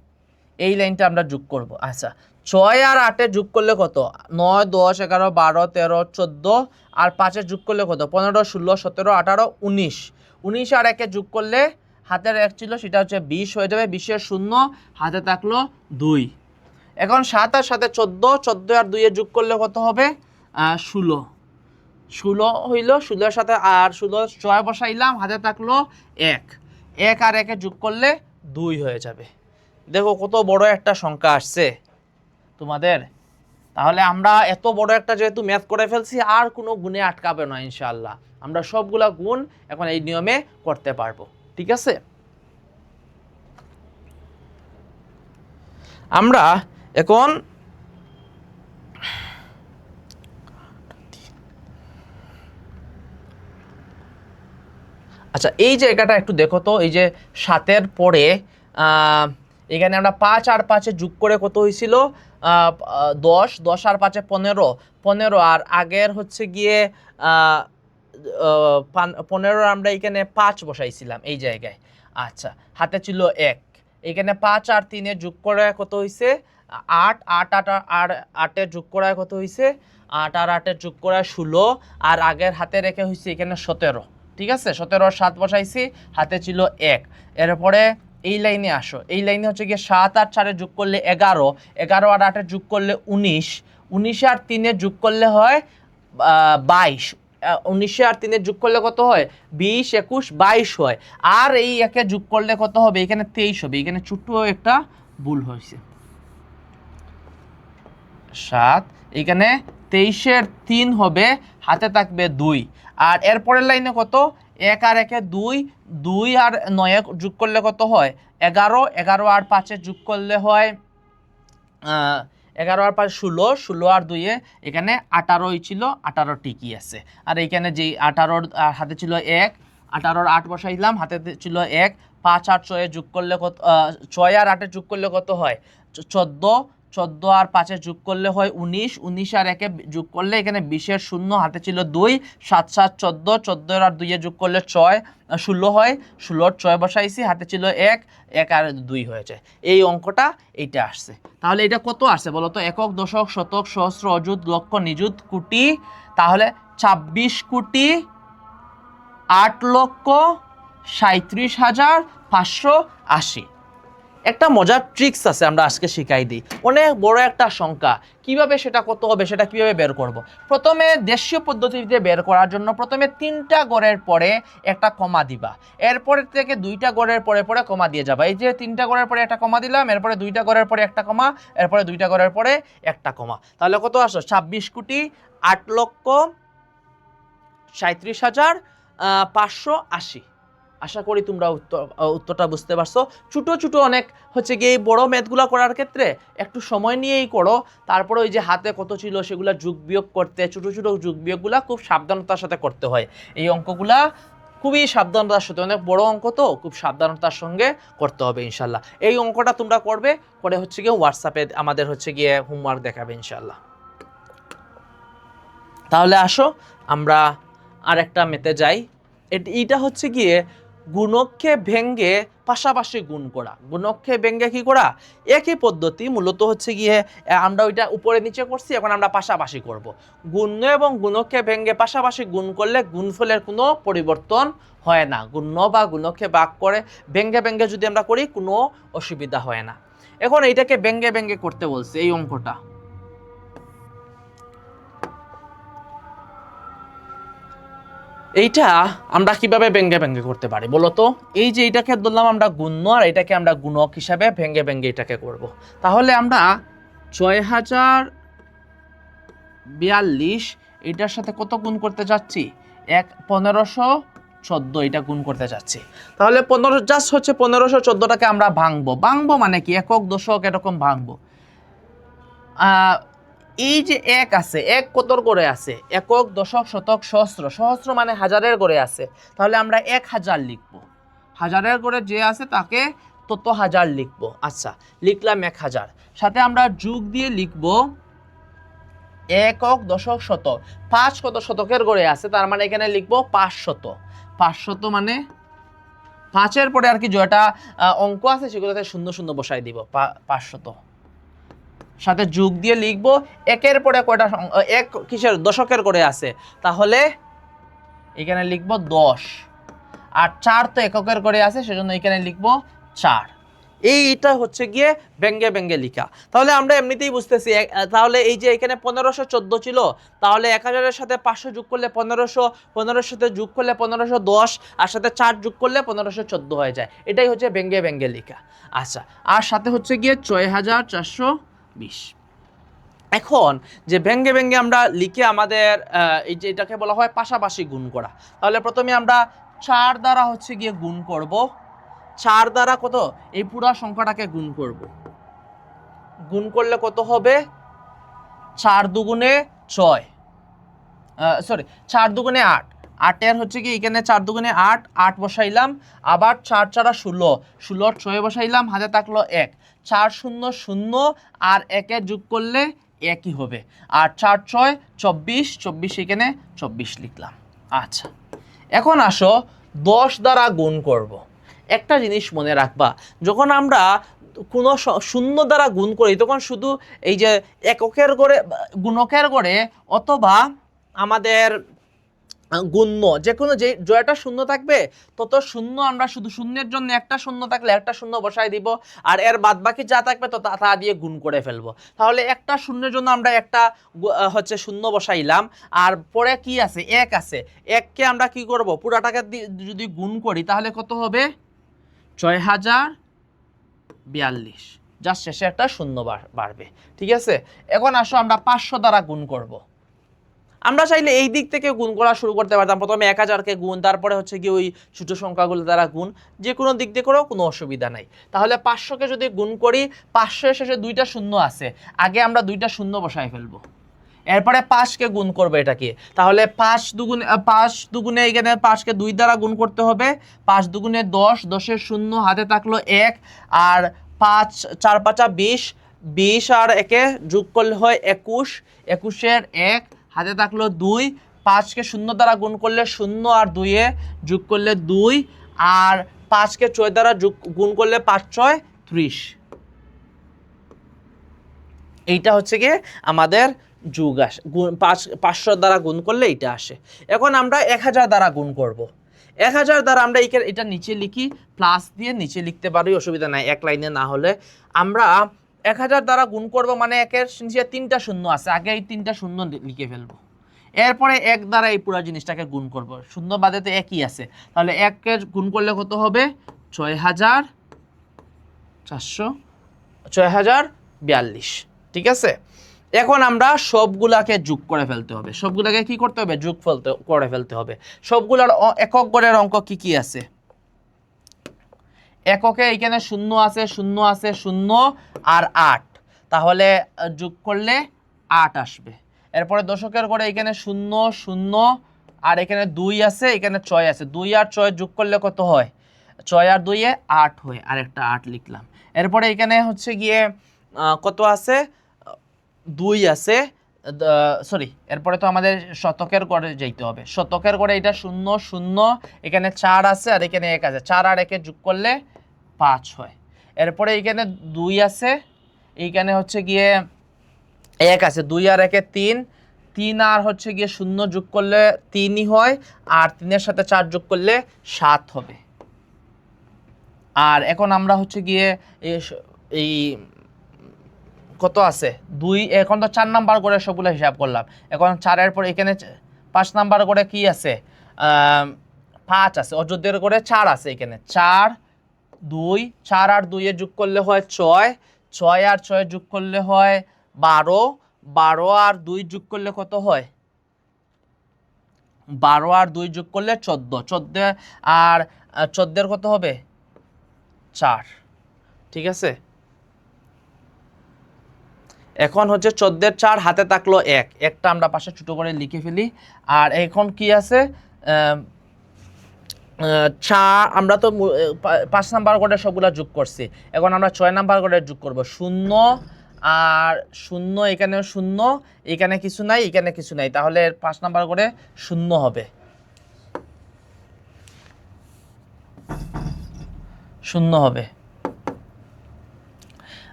S1: এই লাইনটা আমরা যোগ করব। আচ্ছা, 6 আর 8 যোগ করলে কত? 9, 10, 11, 12, 13, 14, আর 5 যোগ করলে কত? 15, 16, 17, 18, 19, 19 আর 1 যোগ করলে হাতের 1 ছিল, সেটা হচ্ছে 20 হয়ে যাবে, 20 এর 0, হাতে থাকলো 2। এখন 7 আর সাথে 14, 14 আর 2 যোগ করলে কত হবে? 16, 16 হইল, 16 এর সাথে আর 16 6 বসাইলাম, হাতে থাকলো 1, 1 আর 1 যোগ করলে 2 হয়ে যাবে। দেখো কত বড় একটা সংখ্যা আসছে তোমাদের। তাহলে আমরা এত বড় একটা যেহেতু ম্যাথ করে ফেলছি, আর কোনো গুণে আটকাবে না ইনশাআল্লাহ। আমরা সবগুলা গুণ এখন এই নিয়মে করতে পারবো, ঠিক আছে? আমরা এখন আচ্ছা, এই জায়গাটা একটু দেখো তো, এই যে 7-এর পরে এখানে আমরা 5 আর 5 যোগ করে কত হয়েছিল? 10, 10 আর 5 15, 15, আর আগের হচ্ছে গিয়ে 15 আমরা এখানে 5 বসাইছিলাম এই জায়গায়। আচ্ছা, হাতে ছিল 1, এখানে 5 আর 3 যোগ করে কত হয়েছে? 8, 8 আর 8 যোগ করে কত হয়েছে? 8 আর 8 যোগ করে 16, আর আগের হাতে রেখে হয়েছে এখানে 17, ঠিক আছে? 17 আর 7 বসাইছি, হাতে ছিল 1। এরপরে এই লাইনে আসো, এই লাইনে হচ্ছে গিয়ে 7 আর 4 যোগ করলে 11, 11 আর 8 যোগ করলে 19, 19 আর 3 যোগ করলে হয় 22, 19 আর 3 যোগ করলে কত হয়? 20, 21, 22 হয়। আর এই একে যোগ করলে কত হবে? এখানে 23 হবে, এখানে ছোট্ট একটা ভুল হয়েছে। 7, এখানে 23 এর 3 হবে, হাতে থাকবে 2। আর এরপরের লাইনে কত? 1 আর 1 2, 2 আর 9 যোগ করলে কত হয়? 11, 11 আর 5 যোগ করলে হয় 11 আর 5 16, 16 আর 2 এখানে 18 ছিল, 18 ঠিকই আছে। আর এখানে যে 18 হাতে ছিল 1, 18 আর 8 বসাইলাম, হাতে ছিল 1, 5 আর 6 যোগ করলে কত? 6 আর 8 যোগ করলে কত হয়? 14, 14 আর 5 যোগ করলে হয় 19, 19 আর 1 যোগ করলে এখানে 20-এর 0 হাতে ছিল 2, 7 7 14, 14 আর 2 যোগ করলে 16 হয়, 16 6 বসাইছি, হাতে ছিল 1, 1 আর 2 হয়েছে। এই অঙ্কটা এইটা আসছে। তাহলে এটা কত আসছে বলো তো? একক, দশক, শতক, সহস্র, অযুত, লক্ষ, নিযুত, কোটি। তাহলে 26,08,37,580। একটা মজার ট্রিক্স আছে, আমরা আজকে শিখাই দিই। অনেক বড় একটা সংখ্যা, কিভাবে সেটা কত হবে সেটা কিভাবে বের করব। প্রথমে দেশীয় পদ্ধতিতে বের করার জন্য প্রথমে 3টা গড়ের পরে একটা কমা দিবা, এরপরে থেকে 2টা গড়ের পরে পরে কমা দিয়ে যাবা। এই যে 3টা গড়ের পরে একটা কমা দিলাম, এরপরে 2টা গড়ের পরে একটা কমা, এরপরে 2টা গড়ের পরে একটা কমা। তাহলে কত আসলো? 26,08,37,580। আশা করি তোমরা উত্তরটা বুঝতে পারছো। ছোট ছোট অনেক হচ্ছে গিয়ে এই বড় ম্যাথগুলো করার ক্ষেত্রে একটু সময় নিয়েই করো। তারপরে ওই যে হাতে কত ছিল সেগুলো যোগ বিয়োগ করতে, ছোট ছোট যোগ বিয়োগগুলা খুব সাবধানতার সাথে করতে হয়। এই অঙ্কগুলা খুবই সাবধানতার সাথে, অনেক বড় অঙ্ক তো খুব সাবধানতার সঙ্গে করতে হবে ইনশাল্লাহ। এই অঙ্কটা তোমরা করবে, করে হচ্ছে গিয়ে হোয়াটসঅ্যাপে আমাদের হচ্ছে গিয়ে হোমওয়ার্ক দেখাবে ইনশাল্লাহ। তাহলে আসো আমরা আর একটা ম্যাথে যাই। এইটা হচ্ছে গিয়ে গুণককে ভেঙ্গে পাশাপাশি গুণ করা। গুণককে ভেঙ্গে কি করা? একই পদ্ধতি, মূলত হচ্ছে গিয়ে আমরা ওইটা উপরে নিচে করছি, এখন আমরা পাশাপাশি করব। গুণ্য এবং গুণককে ভেঙ্গে পাশাপাশি গুণ করলে গুণফলের কোনো পরিবর্তন হয় না। গুণ্য বা গুণককে ভাগ করে ভেঙ্গে ভেঙ্গে যদি আমরা করি কোনো অসুবিধা হয় না। এখন এইটাকে ভেঙ্গে ভেঙ্গে করতে বলছে এই অঙ্কটা। এইটা আমরা কিভাবে ভেঙ্গে ভেঙ্গে করতে পারি বলো তো? এই যে এইটাকে ধরলাম আমরা গুণ্য, আর এটাকে আমরা গুণক হিসাবে ভেঙ্গে ভেঙ্গে এটাকে করব। তাহলে আমরা 6,042 এটার সাথে কত গুণ করতে যাচ্ছি? 1514 এটা গুণ করতে যাচ্ছি। তাহলে 15 জাস্ট হচ্ছে 1514টাকে আমরা ভাঙবো মানে কি একক, দশক এরকম ভাঙবো। এই যে এক আছে, এক কতর করে আছে? একক, দশক, শতক, সহস্র। সহস্র মানে হাজারের করে আছে, তাহলে আমরা 1000 লিখবো। হাজারের করে যে আছে তাকে তত হাজার লিখবো। আচ্ছা, লিখলাম 1000, সাথে আমরা যোগ দিয়ে লিখবো একক, দশক, শতক। 5 কত শতকের করে আছে, তার মানে এখানে লিখবো 500। 500 মানে 5-এর পরে আর কি যেটা অঙ্ক আছে সেগুলোতে শূন্য শূন্য বসাই দিব, 500। সাথে যোগ দিয়ে লিখবো একের পরে কয়টা এক কিসের দশকের করে আছে, তাহলে এখানে লিখবো 10। আর 4 তো এককের করে আছে, সেজন্য এখানে লিখবো 4। এইটা হচ্ছে গিয়ে ব্যঙ্গে ব্যঙ্গে লিখা। তাহলে আমরা এমনিতেই বুঝতেছি। তাহলে এই যে এখানে 1514 ছিল, তাহলে 1000-এর সাথে 500 যোগ করলে 1500, 1500 সাথে যোগ করলে 1510, আর সাথে 4 যোগ করলে 1514 হয়ে যায়। এটাই হচ্ছে ব্যঙ্গে ব্যঙ্গে লিখা। আচ্ছা, আর সাথে হচ্ছে গিয়ে 6420। এখন যে ব্যঙ্গে ব্যঙ্গে আমরা লিখে আমাদের এই যে এটাকে বলা হয় পাশাপাশি গুণ করা। তাহলে প্রথমে আমরা 4 দ্বারা হচ্ছে গিয়ে গুণ করব। 4 দ্বারা কত? এই পুরো সংখ্যাটাকে গুণ করব। গুণ করলে কত হবে? 4 দুগুণে 6, সরি 4 দুগুণে 8। 8-এর হচ্ছে কি এখানে 4 দুগুণে 8, 8 বসাইলাম। আবার 4 4 16, 16 6 বসাইলাম, হাতে থাকলো 1। 4 0 0 আর 1 যোগ করলে একই হবে। আর 4 6 24, 24 এখানে 24 লিখলাম। আচ্ছা, এখন আসো 10 দ্বারা গুণ করব। একটা জিনিস মনে রাখবা, যখন আমরা কোনো শূন্য দ্বারা গুণ করি তখন শুধু এই যে এককের গড়ে, গুণকের গড়ে অথবা আমাদের গুণ্য যে কোনো যে জয়টা শূন্য থাকবে তত শূন্য আমরা শুধু শূন্যের জন্য একটা শূন্য থাকলে একটা শূন্য বসাই দিব, আর এর বাদ বাকি যা থাকবে তো তা দিয়ে গুণ করে ফেলবো। তাহলে একটা শূন্যের জন্য আমরা একটা হচ্ছে শূন্য বসাইলাম, আর পরে কি আছে? 1 আছে। 1কে আমরা কি করব? পুরাটাকে যদি গুণ করি তাহলে কত হবে? 6042। জাস্ট শেষে একটা শূন্য বাড়বে। ঠিক আছে, এখন আসো আমরা 500 দ্বারা গুণ করব। আমরা চাইলে এই দিক থেকে গুণ করা শুরু করতে পারতাম। প্রথমে 1000-কে গুণ, তারপরে হচ্ছে কি ওই ছোট সংখ্যাগুলো দ্বারা গুণ, যে কোনো দিক দিয়ে করেও কোনো অসুবিধা নাই। তাহলে 500-কে যদি গুণ করি, 500-এর শেষে 2টা শূন্য আছে, আগে আমরা 2টা শূন্য বসাই ফেলবো। এরপরে 5-কে গুণ করবে এটাকে, তাহলে 5 দুগুণে এখানে 5-কে 2 দ্বারা গুণ করতে হবে। 5 দুগুণে 10, 10-এর শূন্য, হাতে থাকলো 1, আর 5 4 5 20, 20 আর 1 যোগ করলে হয় 21, 21-এর 1 হাতে থাকলো 2, 5-কে 0 দ্বারা গুণ করলে 0 আর 2-এ যোগ করলে 2, আর 5-কে 6 দ্বারা গুণ করলে 5-6 30। এইটা হচ্ছে গিয়ে আমাদের যোগ আসে, 500 দ্বারা গুণ করলে এইটা আসে। এখন আমরা 1000 দ্বারা গুণ করব। 1000 দ্বারা আমরা এটা নিচে লিখি, প্লাস দিয়ে নিচে লিখতে পারি, অসুবিধা নাই, এক লাইনে না হলে। আমরা 1000 দ্বারা গুণ করব মানে একের নিচে 3টা শূন্য আছে, আগে এই 3টা শূন্য লিখে ফেলবো। এরপরে 1 দ্বারা এই পুরো জিনিসটাকে গুণ করব, শূন্য বাদে তো একই আছে, তাহলে 1-কে গুণ করলে কত হবে? 6442। ঠিক আছে, এখন আমরা সবগুলাকে যোগ করে ফেলতে হবে। সবগুলাকে কি করতে হবে? যোগ করে ফেলতে হবে। সবগুলার একক গড়ের অঙ্ক কি কি আছে? এককে এখানে 0 আছে, 0 আছে, 0 আর 8, তাহলে যোগ করলে 8 আসবে। এরপরে দশকের গড়ে এখানে 0 0 আর এখানে 2 আছে, এখানে 6 আছে, 2 আর 6 যোগ করলে কত হয়? 6 আর 2-এ 8 হয়, আর একটা 8 লিখলাম। এরপরে এখানে হচ্ছে গিয়ে কত আছে? 2 আছে, সরি, এরপরে তো আমাদের শতকের গড়ে যাইতে হবে। শতকের গড়ে এটা 0 0, এখানে 4 আছে আর এখানে 1 আছে, 4 আর 1-এ যোগ করলে 5 হয়। এরপরে এইখানে 2 আছে, এইখানে হচ্ছে গিয়ে 1 আছে, 2 আর 1-এ 3, 3 আর হচ্ছে গিয়ে 0 যোগ করলে 3ই হয়, আর 3-এর সাথে 4 যোগ করলে 7 হবে। আর এখন আমরা হচ্ছে গিয়ে এই কত আছে? 2, এখন তো 4 নাম্বার করে সবগুলো হিসাব করলাম। এখন 4-এর পর এখানে 5 নাম্বার করে কি আছে? 5 আছে, অযোধ্যের করে 4 আছে, এখানে 4 2, 4 আর 2-এ যোগ করলে হয় 6, 6 আর 6 যোগ করলে হয় 12, 12 আর 2 যোগ করলে কত হয়? 12 আর 2 যোগ করলে 14, 14 আর 14-এর কত হবে? 4। ঠিক আছে, এখন হচ্ছে 14-এর 4 হাতে থাকলো 1, একটা আমরা পাশে ছোট করে লিখে ফেলি। আর এখন কি আছে? 4, আমরা তো 5 নাম্বার করে সবগুলা যোগ করছি, এখন আমরা 6 নাম্বার করে যোগ করব। 0 আর 0, এখানে 0, এখানে কিছু নাই, এখানে কিছু নাই, তাহলে 5 নাম্বার করে 0 হবে, 0 হবে।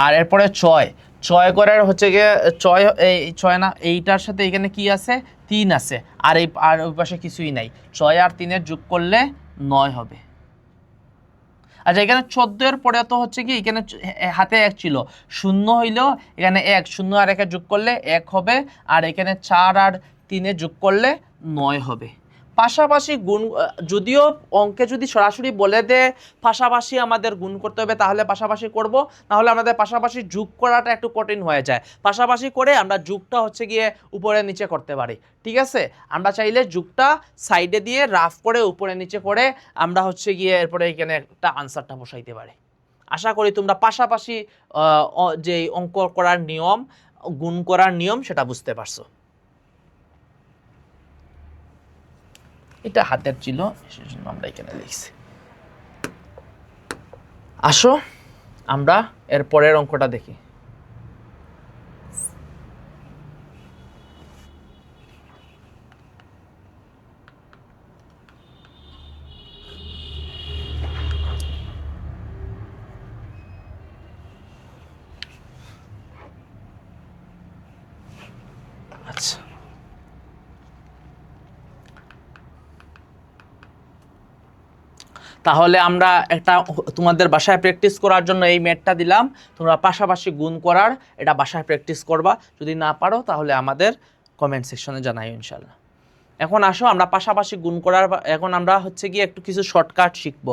S1: আর এরপরে 6 করার হচ্ছে গিয়ে 6, এই 6 না, এইটার সাথে এখানে কি আছে? 3 আছে, আর ওই পাশে কিছুই নাই, 6 আর 3-এর যোগ করলে 9 হবে। আচ্ছা, এখানে 14-এর পরে তো হচ্ছে কি, এখানে হাতে 1 ছিল, 0 হইলেও এখানে 1, 0 আর 1-এ যোগ করলে 1 হবে, আর এখানে 4 আর 3-এ যোগ করলে 9 হবে। পাশাপাশি গুণ, যদিও অঙ্কে যদি সরাসরি বলে দেয় পাশাপাশি আমাদের গুণ করতে হবে, তাহলে পাশাপাশি করব, নাহলে আমাদের পাশাপাশি যোগ করাটা একটু কঠিন হয়ে যায়। পাশাপাশি করে আমরা যোগটা হচ্ছে গিয়ে উপরে নিচে করতে পারি। ঠিক আছে, আমরা চাইলে যোগটা সাইডে দিয়ে রাফ করে উপরে নিচে করে আমরা হচ্ছে গিয়ে এরপরে এখানে একটা আনসারটা বসাইতে পারি। আশা করি তোমরা পাশাপাশি যে অঙ্ক করার নিয়ম, গুণ করার নিয়ম, সেটা বুঝতে পারছো। এটা হাতের ছিল, সেজন্য আমরা এখানে লিখছি। আসো আমরা এর পরের অঙ্কটা দেখি। আচ্ছা, তাহলে আমরা একটা তোমাদের বাসায় প্র্যাকটিস করার জন্য এই ম্যাথটা দিলাম, তোমরা পাশাপাশি গুণ করার এটা বাসায় প্র্যাকটিস করবা। যদি না পারো তাহলে আমাদের কমেন্ট সেকশনে জানাই ইনশাল্লাহ। এখন আসো আমরা পাশাপাশি গুণ করার, এখন আমরা হচ্ছে গিয়ে একটু কিছু শর্টকাট শিখবো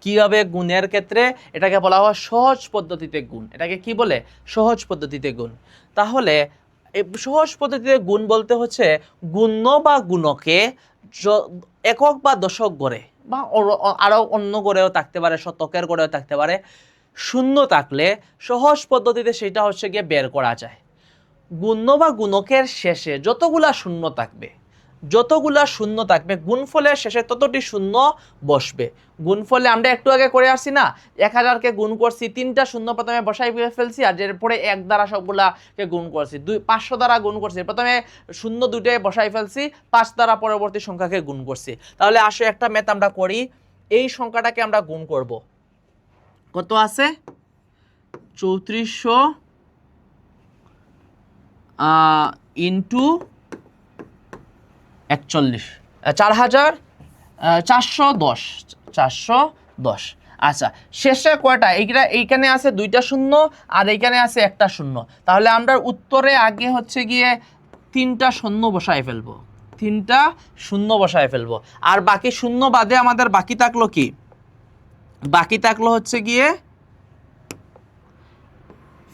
S1: কিভাবে গুণের ক্ষেত্রে, এটাকে বলা হয় সহজ পদ্ধতিতে গুণ। এটাকে কি বলে? সহজ পদ্ধতিতে গুণ। তাহলে সহজ পদ্ধতিতে গুণ বলতে হচ্ছে গুণ্য বা গুণকে একক বা দশক গড়ে বা আরও অন্য গড়েও থাকতে পারে, শতকের গড়েও থাকতে পারে, শূন্য থাকলে সহজ পদ্ধতিতে সেটা হচ্ছে গিয়ে বের করা যায়। গুণ্য বা গুণকের শেষে যতগুলা শূন্য থাকবে, যতগুলা শূন্য থাকবে গুণফলের শেষে ততটি শূন্য বসবে। গুণফলে আমরা একটু আগে করে আসছি না, 1000কে গুণ করছি, 3টা শূন্য প্রথমে বসাই ফেলছি, আর এরপরে 1 দ্বারা সবগুলাকে গুণ করছি, 500 দ্বারা গুণ করছি, প্রথমে শূন্য দুটোয় বসাই ফেলছি, 5 দ্বারা পরবর্তী সংখ্যাকে গুণ করছি। তাহলে আসো একটা ম্যাথ আমরা করি, এই সংখ্যাটাকে আমরা গুণ করব। কত আছে? 3400 ইন্টু 41, 410। আচ্ছা, শেষে কয়টা? এইখানে আছে 2টা শূন্য আর এইখানে আছে 1টা শূন্য। তাহলে আমরা উত্তরে আগে হচ্ছে গিয়ে 3টা শূন্য বসায় ফেলবো, 3টা শূন্য বসায় ফেলবো। আর বাকি শূন্য বাদে আমাদের বাকি থাকলো কি? বাকি থাকলো হচ্ছে গিয়ে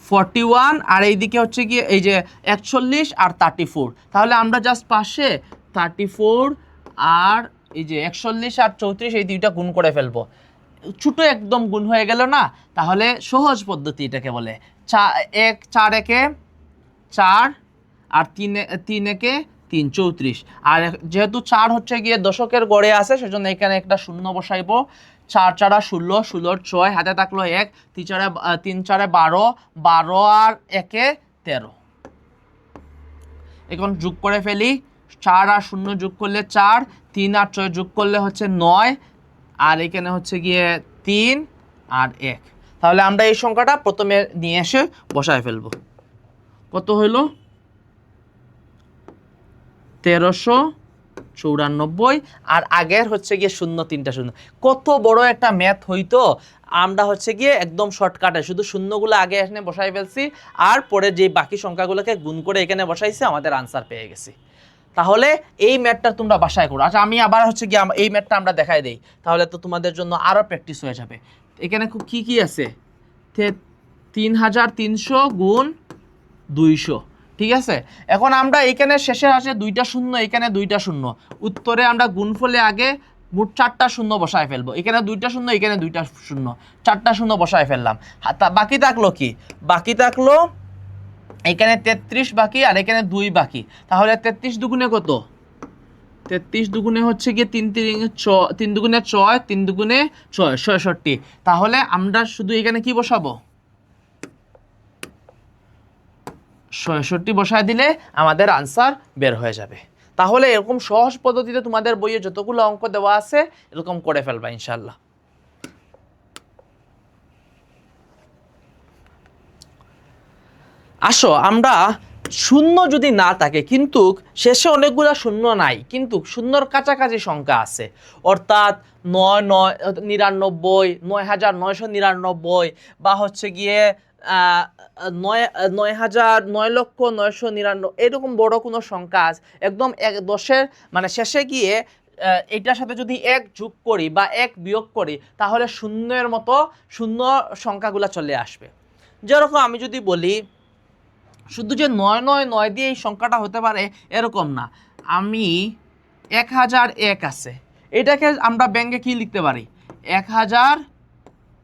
S1: 41, আর এইদিকে হচ্ছে গিয়ে এই যে 41 আর 34। তাহলে আমরা জাস্ট পাশে 34 আর এই যে 41 আর 34 এই দুইটা গুণ করে ফেলবো। ছোট একদম গুণ হয়ে গেল না? তাহলে সহজ পদ্ধতি এটাকে বলে। 4 একে 4 আর 3 একে 3, 34। আর যেহেতু 4 হচ্ছে গিয়ে দশকের গড়ে আছে, সেজন্য এখানে একটা শূন্য বসাইবো। 4 4 16, 16 6, হাতে থাকলো 1, 3 4 12, 12 আর 1 13। এখন যোগ করে ফেলি, 4 আর 0 যোগ করলে 4, 3 আর 6 যোগ করলে হচ্ছে 9, আর এখানে হচ্ছে গিয়ে 3 আর 1। তাহলে আমরা এই সংখ্যাটা প্রথমে নিয়ে এসে বসায় ফেলবো। কত হইল? 1394। আর আগের হচ্ছে গিয়ে 0 3টা শূন্য। কত বড় একটা ম্যাথ হইতো, আমরা হচ্ছে গিয়ে একদম শর্টকাটে শুধু শূন্যগুলো আগে এখানে বসাই ফেলছি, আর পরে যে বাকি সংখ্যাগুলোকে গুণ করে এখানে বসাইছি, আমাদের আনসার পেয়ে গেছি। তাহলে এই ম্যাথটা তোমরা বাসায় করো। আচ্ছা, আমি আবার হচ্ছে গিয়ে এই ম্যাথটা আমরা দেখাই দেই, তাহলে তো তোমাদের জন্য আরও প্র্যাকটিস হয়ে যাবে। এখানে কি কি আছে? 3300 গুণ 200, ঠিক আছে? এখন আমরা এখানে শেষে আছে 2টা শূন্য, এখানে 2টা শূন্য, উত্তরে আমরা গুণফলে আগে মোট 4টা শূন্য বসায় ফেলবো। এখানে 2টা শূন্য, এখানে 2টা শূন্য, 4টা শূন্য বসায় ফেললাম। বাকি থাকলো কি? বাকি থাকলো এখানে 33 বাকি, আর এখানে 2 বাকি। তাহলে 33 দুগুণে কত? 33 দুগুণে হচ্ছে গিয়ে 3 দুগুণে 6, 3 দুগুণে 6, 66। তাহলে আমরা শুধু এখানে কি বসাবো? 66 বসায় দিলে আমাদের আনসার বের হয়ে যাবে। তাহলে এরকম সহজ পদ্ধতিতে তোমাদের বইয়ে যতগুলো অঙ্ক দেওয়া আছে এরকম করে ফেলবা ইনশাল্লাহ। আসো, আমরা শূন্য যদি না থাকে কিন্তু শেষে অনেকগুলো শূন্য নাই, কিন্তু শূন্যর কাছাকাছি সংখ্যা আছে, অর্থাৎ 99, 9999, বা হচ্ছে গিয়ে 9,999,999, এরকম বড় কোনো সংখ্যা আছে একদম 10-এর মানে শেষে গিয়ে এটার সাথে যদি 1 যোগ করি বা 1 বিয়োগ করি, তাহলে শূন্যের মতো শূন্য সংখ্যাগুলো চলে আসবে। যেরকম আমি যদি বলি শুধু যে 999 দিয়ে এই সংখ্যাটা হতে পারে এরকম না, আমি 1001 আছে, এটাকে আমরা ব্যাঙ্গে কি লিখতে পারি? 1000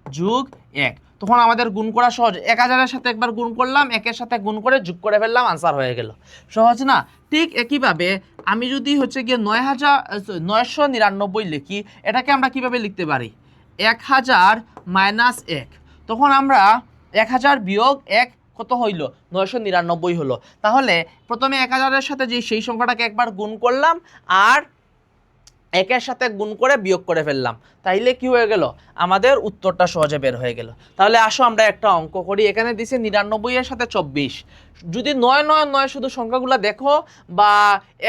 S1: যোগ 1। তখন আমাদের গুণ করা সহজ। 1000-এর সাথে একবার গুণ করলাম, 1-এর সাথে গুণ করে যোগ করে ফেললাম, আনসার হয়ে গেল। সহজ না? ঠিক একইভাবে আমি যদি হচ্ছে গিয়ে 999 লিখি, এটাকে আমরা কিভাবে লিখতে পারি? 1000 মাইনাস 1। তখন আমরা 1000 বিয়োগ 1 কত হইল? 999 হলো। তাহলে প্রথমে 1000-এর সাথে সেই সংখ্যাটাকে একবার গুণ করলাম, আর 1-এর সাথে গুণ করে বিয়োগ করে ফেললাম, তাইলে কি হয়ে গেল? আমাদের উত্তরটা সহজে বের হয়ে গেল। তাহলে আসো আমরা একটা অঙ্ক করি। এখানে দিছে 99-এর সাথে 24। যদি 999 শুধু সংখ্যাগুলো দেখো, বা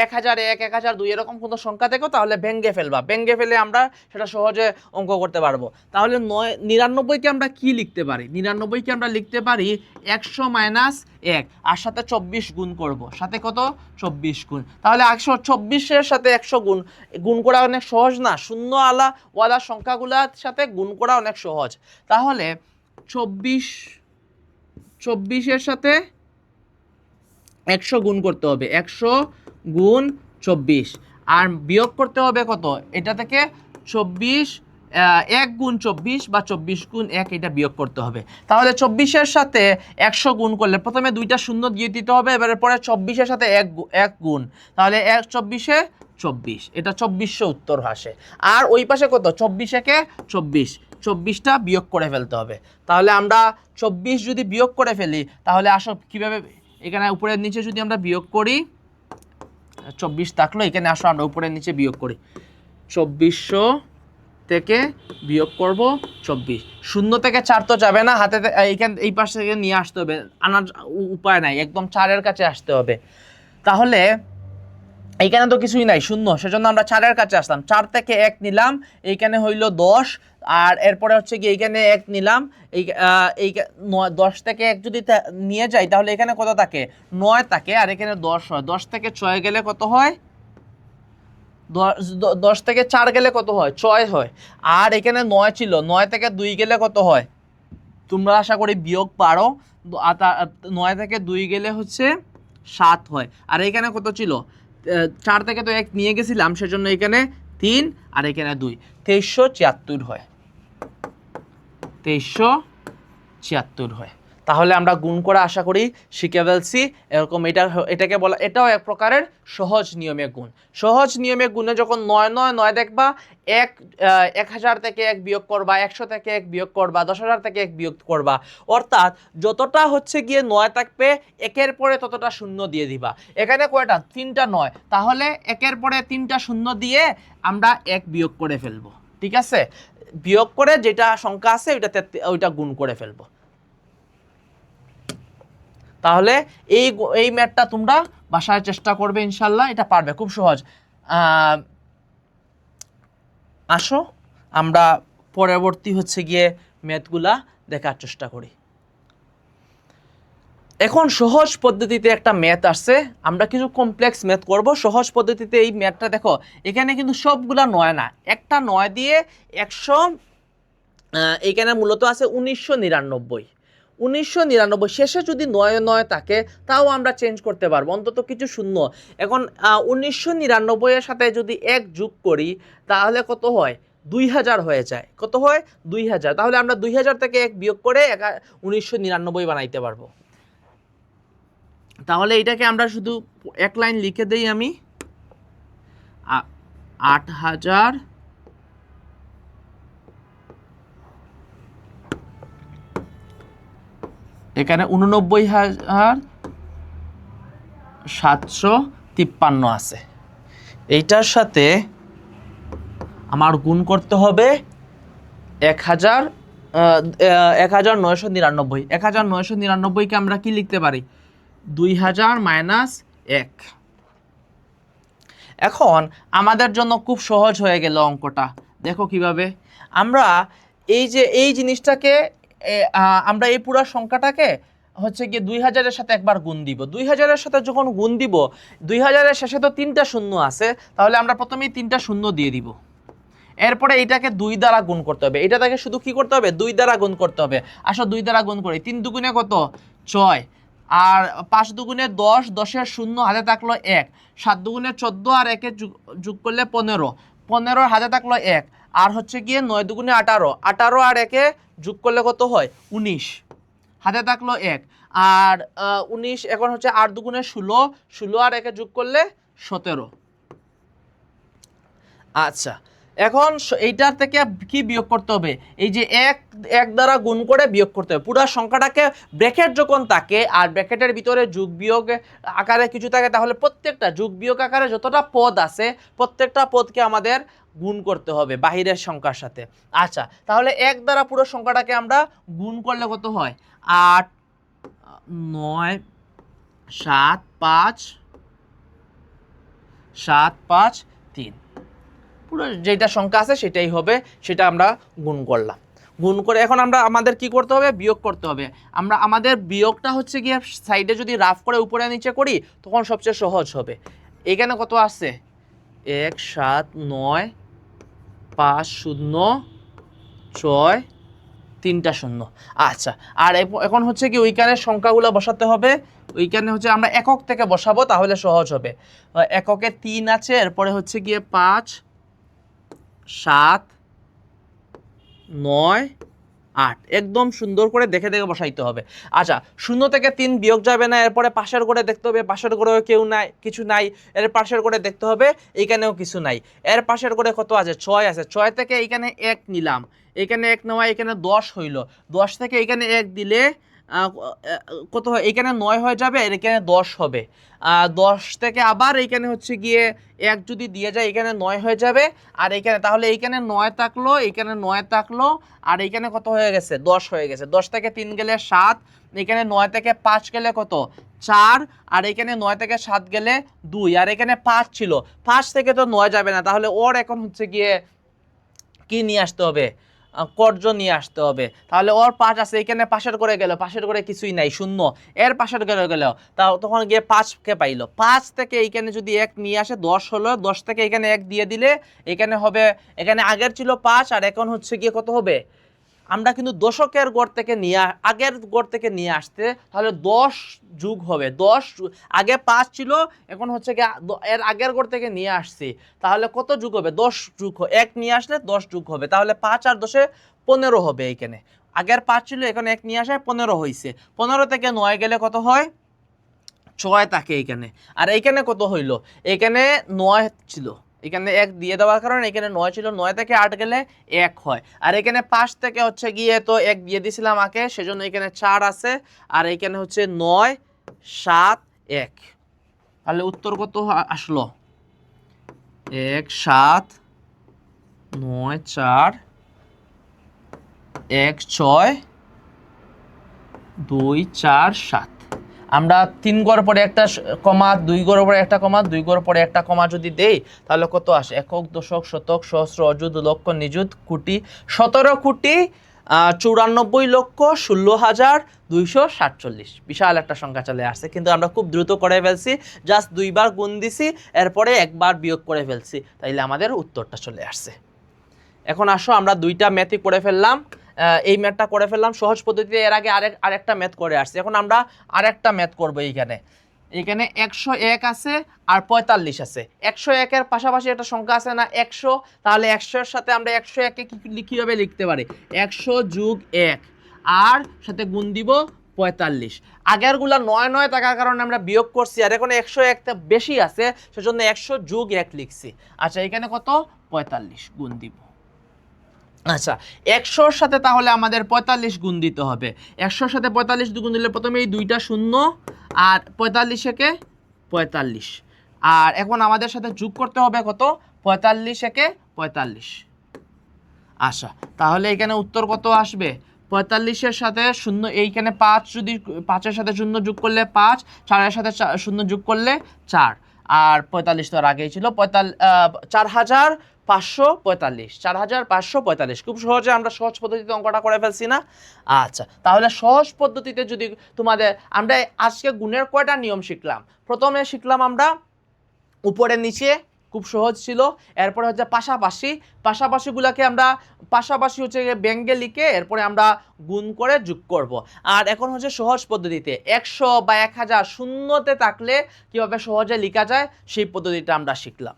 S1: 1001, 1002 এরকম কোনো সংখ্যা দেখো, তাহলে ভেঙ্গে ফেলবা। ভেঙ্গে ফেলে আমরা সেটা সহজে অঙ্ক করতে পারবো। তাহলে 99-কে আমরা কি লিখতে পারি? 99-কে আমরা লিখতে পারি 100 মাইনাস 1, আর সাথে 24 গুণ করব। সাথে কত? 24 গুণ। তাহলে 124-এর সাথে 100 গুণ করা অনেক সহজ না? শূন্য ওয়ালা সংখ্যাগুলোর সাথে গুণ করা অনেক সহজ। তাহলে 24-এর সাথে 100 গুণ করতে হবে, 100 গুণ 24, আর বিয়োগ করতে হবে কত? এটা থেকে 24 1 গুণ 24 বা 24 গুণ 1 এটা বিয়োগ করতে হবে। তাহলে 24-এর সাথে 100 গুণ করলে প্রথমে 2টা শূন্য দিয়ে দিতে হবে, এবারে পরে 24-এর সাথে 1 গুণ, তাহলে 1 24-এ 24, এটা 2400 উত্তর আসে। আর ওই পাশে কত, 24-একে 24, 24টা বিয়োগ করে ফেলতে হবে। তাহলে আমরা 24 যদি বিয়োগ করে ফেলি তাহলে আসো কীভাবে, এখানে উপরের নিচে যদি আমরা বিয়োগ করি, 24 থাকলো, এখানে আসো আমরা উপরের নিচে বিয়োগ করি, 2400 থেকে বিয়োগ করব 24, 0 থেকে 4 তো যাবে না, হাতে এই পাশ থেকে নিয়ে আসতে হবে, আনার উপায় নাই, একদম 4-এর কাছে আসতে হবে। তাহলে এইখানে তো কিছুই নাই, 0, সেজন্য আমরা 4-এর কাছে আসলাম, 4 থেকে 1 নিলাম, এইখানে হইল 10, আর এরপরে হচ্ছে কি এইখানে 1 নিলাম, এই 10 থেকে 1 যদি নিয়ে যাই তাহলে এখানে কত থাকে, 9 থাকে, আর এখানে 10 হয়, 10 থেকে 6 গেলে কত হয়, 10 থেকে 4 গেলে কত হয়, 6 হয়, আর এখানে 9 ছিল, 9 থেকে 2 গেলে কত হয়, তোমরা আশা করি বিয়োগ পারো, 9 থেকে 2 গেলে হচ্ছে 7 হয়, আর এখানে কত ছিল, 4 থেকে তো 1 নিয়ে গেছিলাম, সেজন্য এখানে 3 আর এখানে 2, 2374 হয়, 2374 হয়। তাহলে আমরা গুণ করে আশা করি শিখে ফেলছি। এরকম এটাকে বলা, এটাও এক প্রকারের সহজ নিয়মে গুণ। সহজ নিয়মে গুণে যখন 9 9 9 দেখবা, 1000 থেকে 1 বিয়োগ করবা, 100 থেকে 1 বিয়োগ করবা, 10,000 থেকে 1 বিয়োগ করবা, অর্থাৎ যতটা হচ্ছে গিয়ে 9 থাকবে একের পরে ততটা শূন্য দিয়ে দিবা। এখানে কয়টা, 3টা 9, তাহলে একের পরে 3টা শূন্য দিয়ে আমরা 1 বিয়োগ করে ফেলবো, ঠিক আছে, বিয়োগ করে যেটা সংখ্যা আছে ওইটা গুণ করে ফেলবো। তাহলে এই ম্যাথটা তোমরা বাসায় চেষ্টা করবে, ইনশাল্লাহ এটা পারবে, খুব সহজ। আসো আমরা পরবর্তী হচ্ছে গিয়ে ম্যাথগুলা দেখার চেষ্টা করি। এখন সহজ পদ্ধতিতে একটা ম্যাথ আসছে, আমরা কিছু কমপ্লেক্স ম্যাথ করব। সহজ পদ্ধতিতে এই ম্যাথটা দেখো, এখানে কিন্তু সবগুলা 9 না, একটা 9 দিয়ে 100, এইখানে মূলত আছে 1999, 1999 শেষে যদি 9 9 থাকে তাও আমরা চেঞ্জ করতে পারবো, অন্তত কিছু শূন্য। এখন 1999 এর সাথে যদি 1 যোগ করি তাহলে কত হয়, 2000 হয়ে যায়, কত হয়, 2000। তাহলে আমরা 2000 থেকে 1 বিয়োগ করে 1999 বানাইতে পারবো। তাহলে এটাকে আমরা শুধু এক লাইন লিখে দেই, আমি 8000 এখানে 89,753 আছে, এইটার সাথে আমার গুণ করতে হবে 1999। 1999কে আমরা কি লিখতে পারি, 2000 মাইনাস 1। এখন আমাদের জন্য খুব সহজ হয়ে গেল অঙ্কটা, দেখো কিভাবে আমরা এই জিনিসটাকে, আমরা এই পুরো সংখ্যাটাকে হচ্ছে গিয়ে 2000-এর সাথে একবার গুণ দিব। 2000-এর সাথে যখন গুণ দিব, 2000-এর শেষে তো 3টা শূন্য আছে, তাহলে আমরা প্রথমেই 3টা শূন্য দিয়ে দিব, এরপরে এটাকে 2 দ্বারা গুণ করতে হবে, এটাকে শুধু কি করতে হবে, 2 দ্বারা গুণ করতে হবে। আসো 2 দ্বারা গুণ করি, 3 দুগুণে কত, 6, আর 5 দুগুণে 10, 10-এর শূন্য হাতে থাকলো 1, 7 দুগুণে 14, আর 1-এ যোগ করলে 15, 15-র হাতে থাকলো 1, আর হচ্ছে গিয়ে 9 দুগুণে 18, 18 আর 1-এ যোগ করলে কত হয়, 19, হাতে থাকলো 1, আর 19, এখন হচ্ছে 8 দুগুণে 16, 16 আর 1-এ যোগ করলে 17। আচ্ছা, এখন এইটার থেকে কি বিয়োগ করতে হবে, এই যে এক দ্বারা গুণ করে বিয়োগ করতে হবে। পুরো সংখ্যাটাকে ব্র্যাকেট যখন থাকে আর ব্র্যাকেটের ভিতরে যোগ বিয়োগ আকারে কিছু থাকে, তাহলে প্রত্যেকটা যোগ বিয়োগ আকারে যতটা পদ আছে প্রত্যেকটা পদকে আমাদের গুণ করতে হবে বাহিরের সংখ্যার সাথে। আচ্ছা, তাহলে 1 দ্বারা পুরো সংখ্যাটাকে আমরা গুণ করলে কত হয়, 8 9 7 5 7 5 3, পুরো যেটা সংখ্যা আছে সেটাই হবে, সেটা আমরা গুণ করলাম। গুণ করে এখন আমরা আমাদের কি করতে হবে, বিয়োগ করতে হবে। আমাদের বিয়োগটা হচ্ছে গিয়ে সাইডে যদি রাফ করে উপরে নিচে করি তখন সবচেয়ে সহজ হবে। এখানে কত আছে, 1 7 9 5 0 6 3টা শূন্য। আচ্ছা, আর এখন হচ্ছে কি ওইখানে সংখ্যাগুলো বসাতে হবে, ওইখানে হচ্ছে আমরা একক থেকে বসাবো, তাহলে সহজ হবে। এককে 3 আছে, এরপরে হচ্ছে গিয়ে 5 7 9 8 একদম সুন্দর করে দেখে দেখে বসাইতে হবে। আচ্ছা, 0 থেকে 3 বিয়োগ যাবে না, এরপরে পাশের করে দেখতে হবে, পাশের করেও কেউ নাই, কিছু নাই, এর পাশের করে দেখতে হবে, এইখানেও কিছু নাই, এর পাশের করে কত আছে 6 আছে, 6 থেকে এইখানে 1 নিলাম, এখানে 1 নেওয়া, এখানে 10 হইল, 10 থেকে এখানে 1 দিলে কত হয়, এখানে 9 হয়ে যাবে, আর এখানে 10 হবে। 10 থেকে আবার এইখানে হচ্ছে গিয়ে 1 যদি দিয়ে যায় এখানে 9 হয়ে যাবে, আর এইখানে তাহলে এইখানে 9 থাকলো, এইখানে 9 থাকলো, আর এইখানে কত হয়ে গেছে 10 হয়ে গেছে। 10 থেকে 3 গেলে 7, এখানে 9 থেকে 5 গেলে কত 4, আর এখানে 9 থেকে 7 গেলে 2, আর এখানে 5 ছিল, 5 থেকে তো 9 যাবে না, তাহলে ওর এখন হচ্ছে গিয়ে কি নিয়ে আসতে হবে, কর্য নিয়ে আসতে হবে। তাহলে ওর 5 আছে, এখানে পাশের করে গেল, পাশের করে কিছুই নাই, 0, এর পাশের করে গেল, তাও তখন গিয়ে 5কে পাইলো, 5 থেকে এইখানে যদি 1 নিয়ে আসে 10 হলো, 10 থেকে এখানে 1 দিয়ে দিলে এখানে হবে, এখানে আগের ছিল 5, আর এখন হচ্ছে গিয়ে কত হবে, আমরা কিন্তু দশকের গড় থেকে নিয়ে আগের গড় থেকে নিয়ে আসতে, তাহলে 10 যোগ হবে, 10 আগে 5 ছিল, এখন হচ্ছে গিয়ে এর আগের গড় থেকে নিয়ে আসছি, তাহলে কত যোগ হবে, 10 যোগ, 1 নিয়ে আসলে 10 যোগ হবে, তাহলে 5 আর 10 15 হবে। এইখানে আগের 5 ছিল, এখন 1 নিয়ে আসে 15 হয়েছে, 15 থেকে 9 গেলে কত হয় 6 থাকে এইখানে, আর এইখানে কত হইল, এখানে 9 ছিল, এখানে 1 দিয়ে দেওয়ার কারণে এখানে 9 ছিল, 9 থেকে 8 গেলে 1 হয়, আর এখানে 5 থেকে হচ্ছে গিয়ে তো 1 দিয়ে দিছিলাম আগে, সেজন্য এখানে 4 আছে, আর এখানে হচ্ছে 9 7 1, তাহলে উত্তর কত আসলো 1 7 9 4 1 6 2 4 7। আমরা 3 ঘর পরে একটা কমা, 2 ঘর পরে একটা কমা, 2 ঘর পরে একটা কমা যদি দেই, তাহলে কত আসে, একক দশক শতক সহস্র অযুত লক্ষ নিযুত কোটি, 17 কোটি 94 লক্ষ 16,247। বিশাল একটা সংখ্যা চলে আসছে, কিন্তু আমরা খুব দ্রুত করে ফেলছি, জাস্ট 2 বার গুণ দিছি, এরপরে একবার বিয়োগ করে ফেলছি, তাইলে আমাদের উত্তরটা চলে আসছে। এখন আসো আমরা 2টা ম্যাথই করে ফেললাম, এই ম্যাথটা করে ফেললাম সহজ পদ্ধতিতে, এর আগে আরেকটা ম্যাথ করে আসছি, এখন আমরা আরেকটা ম্যাথ করব। এইখানে 101 আছে আর 45 আছে, 101 এর পাশাপাশি একটা সংখ্যা আছে না 100, তাহলে 100 এর সাথে আমরা 101 কে কিভাবে লিখতে পারি, 100 যোগ 1, আর সাথে গুণ দিব 45, আগের গুলা 9 9 থাকার কারণে আমরা বিয়োগ করছি, আর এখন 101 টা বেশি আছে, সেজন্য 100 যোগ 1 লিখছি। আচ্ছা, এখানে কত 45 গুণ দিব। আচ্ছা, 100-র সাথে তাহলে আমাদের 45 গুণ দিতে হবে, 100-র সাথে 45 গুণ দিলে প্রথমে এই 2টা শূন্য, আর 45 একে 45, আর এখন আমাদের সাথে যোগ করতে হবে কত, 45 একে 45। আচ্ছা, তাহলে এখানে উত্তর কত আসবে, 45-এর সাথে শূন্য, এইখানে 5, যদি 5-এর সাথে শূন্য যোগ করলে 5, 4-এর সাথে শূন্য যোগ করলে 4, আর 45 তো আর আগেই ছিল, 4,545, 4,545। খুব সহজে আমরা সহজ পদ্ধতিতে অঙ্কটা করে ফেলছি না। আচ্ছা, তাহলে সহজ পদ্ধতিতে যদি তোমাদের, আমরা আজকে গুণের কয়টা নিয়ম শিখলাম, প্রথমে শিখলাম আমরা উপরে নিচে, খুব সহজ ছিল, এরপরে হচ্ছে পাশাপাশি, পাশাপাশিগুলোকে আমরা পাশাপাশি হচ্ছে ব্যঙ্গে লিখে এরপরে আমরা গুণ করে যোগ করব, আর এখন হচ্ছে সহজ পদ্ধতিতে 100 বা 1000 শূন্যতে থাকলে কিভাবে সহজে লেখা যায় সেই পদ্ধতিটা আমরা শিখলাম।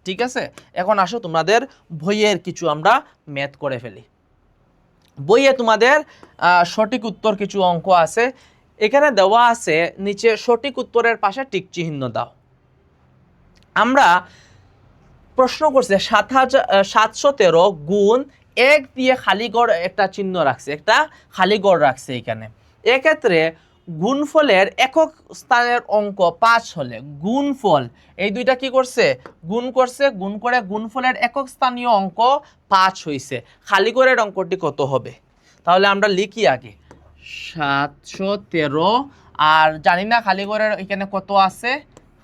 S1: ঠিক আছে, এখন আসো তোমাদের বইয়ের কিছু আমরা ম্যাথ করে ফেলি। বইয়ে তোমাদের সঠিক উত্তর কিছু অঙ্ক আছে, এখানে দেওয়া আছে নিচে সঠিক উত্তরের পাশে টিক চিহ্ন দাও। আমরা প্রশ্ন করছে 713 গুণ 1 দিয়ে খালি গড় একটা চিহ্ন রাখছে, একটা খালি গড় রাখছে এখানে। এক্ষেত্রে গুণফলের একক স্থানের অঙ্ক 5 হলে গুণফল, এই দুইটা কি করছে, গুণ করছে, গুণ করে গুণফলের একক স্থানীয় অঙ্ক 5 হয়েছে, খালি গড়ের অঙ্কটি কত হবে। তাহলে আমরা লিখি আগে 713, আর জানি না খালি গড়ের এখানে কত আছে,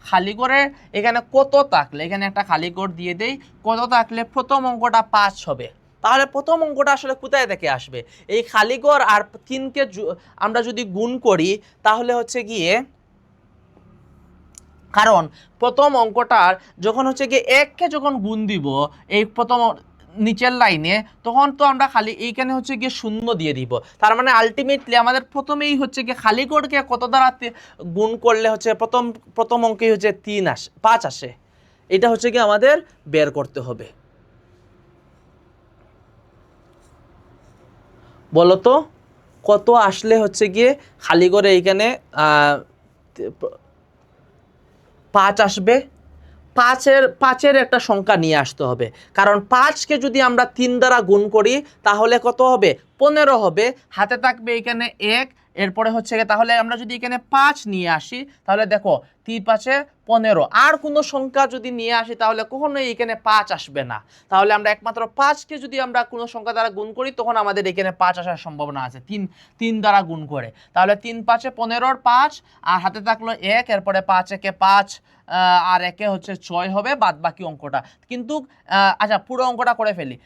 S1: খালি গড়ের এখানে কত থাকলে, এখানে একটা খালি গড় দিয়ে দেই, কত থাকলে প্রথম অঙ্কটা 5 হবে। তাহলে প্রথম অঙ্কটা আসলে কোথায় থেকে আসবে, এই খালি গড় আর 3কে আমরা যদি গুণ করি, তাহলে হচ্ছে গিয়ে, কারণ প্রথম অঙ্কটার যখন হচ্ছে গিয়ে 1কে যখন গুণ দিব এই প্রথম নিচের লাইনে, তখন তো আমরা খালি এইখানে হচ্ছে গিয়ে শূন্য দিয়ে দিব, তার মানে আলটিমেটলি আমাদের প্রথমেই হচ্ছে গিয়ে খালি গড়কে কত দ্বারা গুণ করলে হচ্ছে প্রথম অঙ্কেই হচ্ছে 5 আসে, এটা হচ্ছে গিয়ে আমাদের বের করতে হবে। বলো তো কত আসলে হচ্ছে গিয়ে খালি করে এইখানে 5 আসবে? পাঁচের একটা সংখ্যা নিয়ে আসতে হবে, কারণ 5কে যদি আমরা 3 দ্বারা গুণ করি তাহলে কত হবে? 15 হবে। হাতে থাকবে এখানে 1, এরপরে হচ্ছে গিয়ে তাহলে আমরা যদি এখানে 5 নিয়ে আসি তাহলে দেখো 3 5 15, আর কোনো সংখ্যা যদি নিয়ে আসি তাহলে কখনোই এখানে 5 আসবে না। তাহলে আমরা একমাত্র 5কে যদি আমরা কোনো সংখ্যা দ্বারা গুণ করি তখন আমাদের এখানে 5 আসার সম্ভাবনা আছে, 3 দ্বারা গুণ করে। তাহলে 3 5 15 5, আর হাতে থাকলো 1, এরপরে 5 1 5, আর একে হচ্ছে 6 হবে বাদ বাকি অঙ্কটা। কিন্তু আচ্ছা পুরো অঙ্কটা করে ফেলি।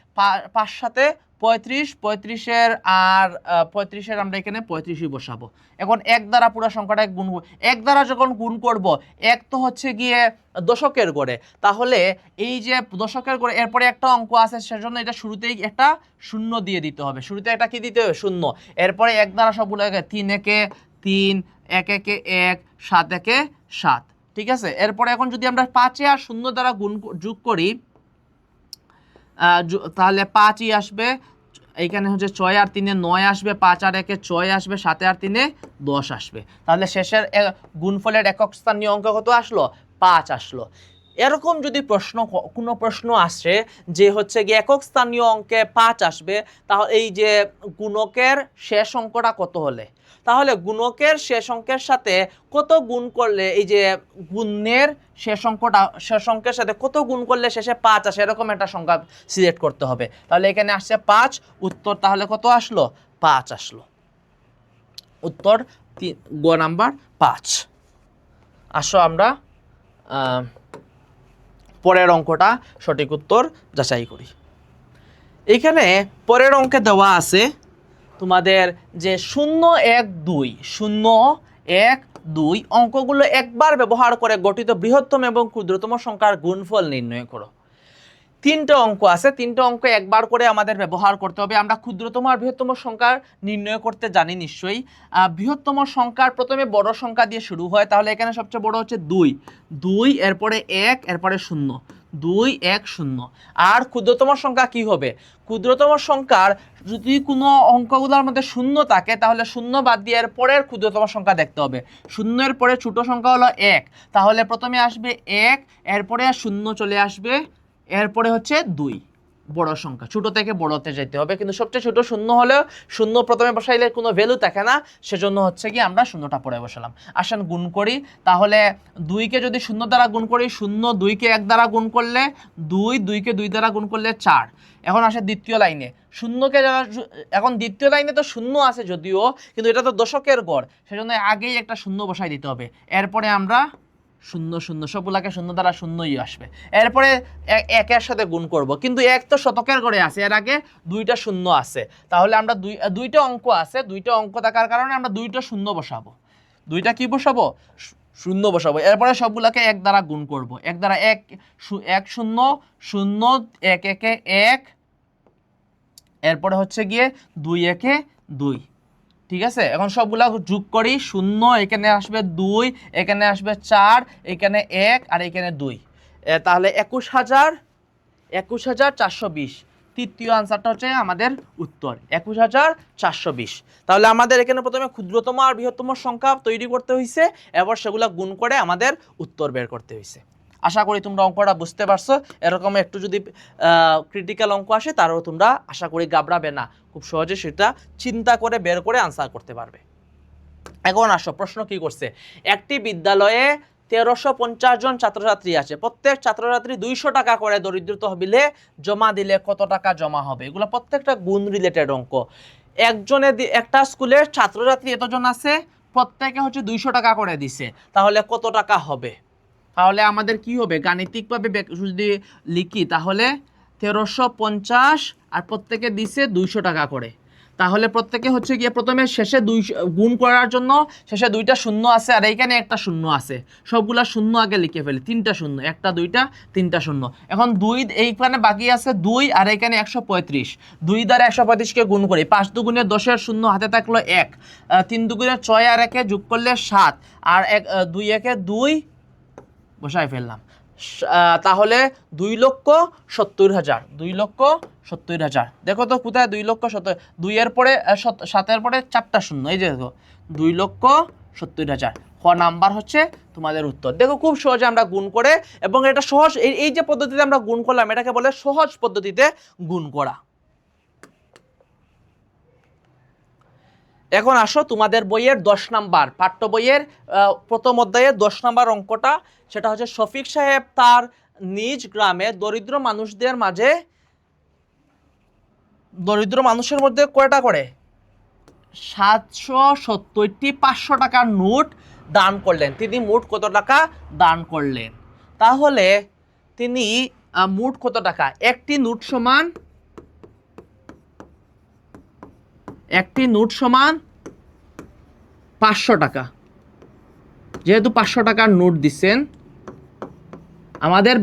S1: 5 সাথে 35, 35-এর আর 35-এর আমরা এখানে 35ই বসাবো। এখন 1 দ্বারা পুরো সংখ্যাটা গুণ, 1 দ্বারা যখন গুণ করব, 1 তো হচ্ছে গিয়ে দশকের গড়ে, তাহলে এই যে দশকের গড়ে এরপরে একটা অঙ্ক আছে, সেজন্য এটা শুরুতেই একটা শূন্য দিয়ে দিতে হবে। শুরুতে একটা কি দিতে হবে? শূন্য। এরপরে 1 দ্বারা সবগুলো 3 একে 3, 1 একে 1, 7 একে 7। ঠিক আছে, এরপরে এখন যদি আমরা 5 আর 0 দ্বারা যোগ করি তাহলে 5ই আসবে। এইখানে হচ্ছে 6 আর 3 9 আসবে, 5 আর 1 6 আসবে, 7 আর 3 10 আসবে। তাহলে শেষের গুণফলের একক স্থানীয় অঙ্ক কত আসলো? 5 আসলো। এরকম যদি কোনো প্রশ্ন আসে যে হচ্ছে গিয়ে একক স্থানীয় অঙ্কে 5 আসবে, তাহলে এই যে গুণকের শেষ অঙ্কটা কত হলে, তাহলে গুণকের শেষ অঙ্কের সাথে কত গুণ করলে, এই যে গুণের শেষ অঙ্কের সাথে কত গুণ করলে শেষে 5 আসে, এরকম একটা সংখ্যা সিলেক্ট করতে হবে। তাহলে এখানে আসছে 5, উত্তর তাহলে কত আসলো? 5 আসলো। উত্তর গ নাম্বার 5। আসো আমরা পরের অঙ্কটা সঠিক উত্তর যাচাই করি। এইখানে পরের অঙ্কে দেওয়া আছে তোমাদের যে 0 1 2, 0 1 2 অঙ্কগুলো একবার ব্যবহার করে গঠিত বৃহত্তম এবং ক্ষুদ্রতম সংখ্যার গুণফল নির্ণয় করো। 3টা অঙ্ক আছে, 3টা অঙ্ক একবার করে আমাদের ব্যবহার করতে হবে। আমরা ক্ষুদ্রতম আর বৃহত্তম সংখ্যা নির্ণয় করতে জানি নিশ্চয়ই। বৃহত্তম সংখ্যার প্রথমে বড় সংখ্যা দিয়ে শুরু হয়, তাহলে এখানে সবচেয়ে বড় হচ্ছে 2, এরপরে 1, এরপরে 0, 2 1 0। আর ক্ষুদ্রতম সংখ্যা কি হবে? ক্ষুদ্রতম সংখ্যার যদি কোনো অঙ্কগুলোর মধ্যে 0 থাকে তাহলে 0 বাদ দিয়ে এর পরের ক্ষুদ্রতম সংখ্যা দেখতে হবে। 0-এর পরে ছোট সংখ্যা হলো 1, তাহলে প্রথমে আসবে 1, এরপরে 0 চলে আসবে, এরপরে হচ্ছে 2 বড় সংখ্যা, ছোট থেকে বড়তে যেতে হবে। কিন্তু সবচেয়ে ছোট 0 হলেও 0 প্রথমে বসাইলে কোনো ভ্যালু থাকে না, সেজন্য হচ্ছে কি আমরা 0টা পরে বসালাম। আসেন গুণ করি। তাহলে 2কে যদি 0 দ্বারা গুণ করি, 0, 2কে 1 দ্বারা গুণ করলে 2, 2কে 2 দ্বারা গুণ করলে 4। এখন আসে দ্বিতীয় লাইনে 0কে, এখন দ্বিতীয় লাইনে তো 0 আছে যদিও, কিন্তু এটা তো দশকের গড়, সেজন্য আগেই একটা 0 বসাই দিতে হবে। এরপরে আমরা 0 0 সবগুলাকে 0 দ্বারা 0ই আসবে। এরপরে 1-এর সাথে গুণ করব, কিন্তু 1 তো শতকের ঘরে আছে, এর আগে 2টা 0 আছে। তাহলে আমরা 2টা অঙ্ক আছে, 2টা অঙ্ক থাকার কারণে আমরা 2টা 0 বসাবো। 2টা কি বসাবো? 0 বসাবো। এরপরে সবগুলাকে 1 দ্বারা গুণ করব। 1 দ্বারা 1 1 0 0, 1 1 1, এরপরে হচ্ছে গিয়ে 2 1 2। ঠিক আছে, এখন সবগুলা যোগ করি। 0, এখানে আসবে 2, এখানে আসবে 4, এখানে 1, আর এখানে 2, তাহলে 21,420। তৃতীয় আনসারটা হচ্ছে আমাদের উত্তর 21,420। তাহলে আমাদের এখানে প্রথমে ক্ষুদ্রতম আর বৃহত্তম সংখ্যা তৈরি করতে হয়েছে, এবার সেগুলা গুণ করে আমাদের উত্তর বের করতে হয়েছে। আশা করি তোমরা অঙ্কটা বুঝতে পারছো। এরকম একটু যদি ক্রিটিক্যাল অঙ্ক আসে তারও তোমরা আশা করি ঘাবড়াবে না, খুব সহজে সেটা চিন্তা করে বের করে আনসার করতে পারবে। এখন আসো, প্রশ্ন কি করছে? একটি বিদ্যালয়ে 1350 জন ছাত্রছাত্রী আছে, প্রত্যেক ছাত্রছাত্রী 200 টাকা করে দরিদ্র তহবিলে জমা দিলে কত টাকা জমা হবে? এগুলো প্রত্যেকটা গুণ রিলেটেড অঙ্ক। একটা স্কুলের ছাত্রছাত্রী এতজন আছে, প্রত্যেকে হচ্ছে 200 টাকা করে দিছে, তাহলে কত টাকা হবে? তাহলে আমাদের কি হবে? গাণিতিকভাবে যদি লিখি তাহলে 1350 আর প্রত্যেকে দিছে 200 টাকা করে, তাহলে প্রত্যেকে হচ্ছে গিয়ে প্রথমে শেষে 2 গুণ করার জন্য শেষে 2টা 0 আছে আর এইখানে একটা 0 আছে, সবগুলা 0 আগে লিখে ফেলি। 3টা 0, 1টা 2টা 3টা 0। এখন 2 এইখানে বাকি আছে 2, আর এইখানে 135। 2 দ্বারা 135কে গুণ করি, 5 দুগুণে 10-এর 0 হাতে থাকলো 1, 3 দুগুণে 6 আর 1-এ যোগ করলে 7, আর 2 1-এ 2 বসাই ফেললাম। তাহলে 2,70,000, 2,70,000। দেখো তো কোথায় 2,70,000, 2 এর পরে 7-এর পরে 4টা শূন্য, এই যে দেখো 2,70,000 খ নাম্বার হচ্ছে তোমাদের উত্তর। দেখো খুব সহজে আমরা গুণ করে, এবং এটা সহজ, এই যে পদ্ধতিতে আমরা গুণ করলাম এটাকে বলে সহজ পদ্ধতিতে গুণ করা। এখন আসো তোমাদের বইয়ের 10 নাম্বার, পাঠ্য বইয়ের প্রথম অধ্যায়ের 10 নাম্বার অঙ্কটা, সেটা হচ্ছে শফিক সাহেব তার নিজ গ্রামে দরিদ্র মানুষের মধ্যে কয়টা করে 770টি 500 টাকার নোট দান করলেন। তিনি মোট কত টাকা দান করলেন? তাহলে তিনি মোট কত টাকা, একটি নোট সমান 500 টাকা। যেহেতু 500 টাকার নোট দিচ্ছেন, আমাদের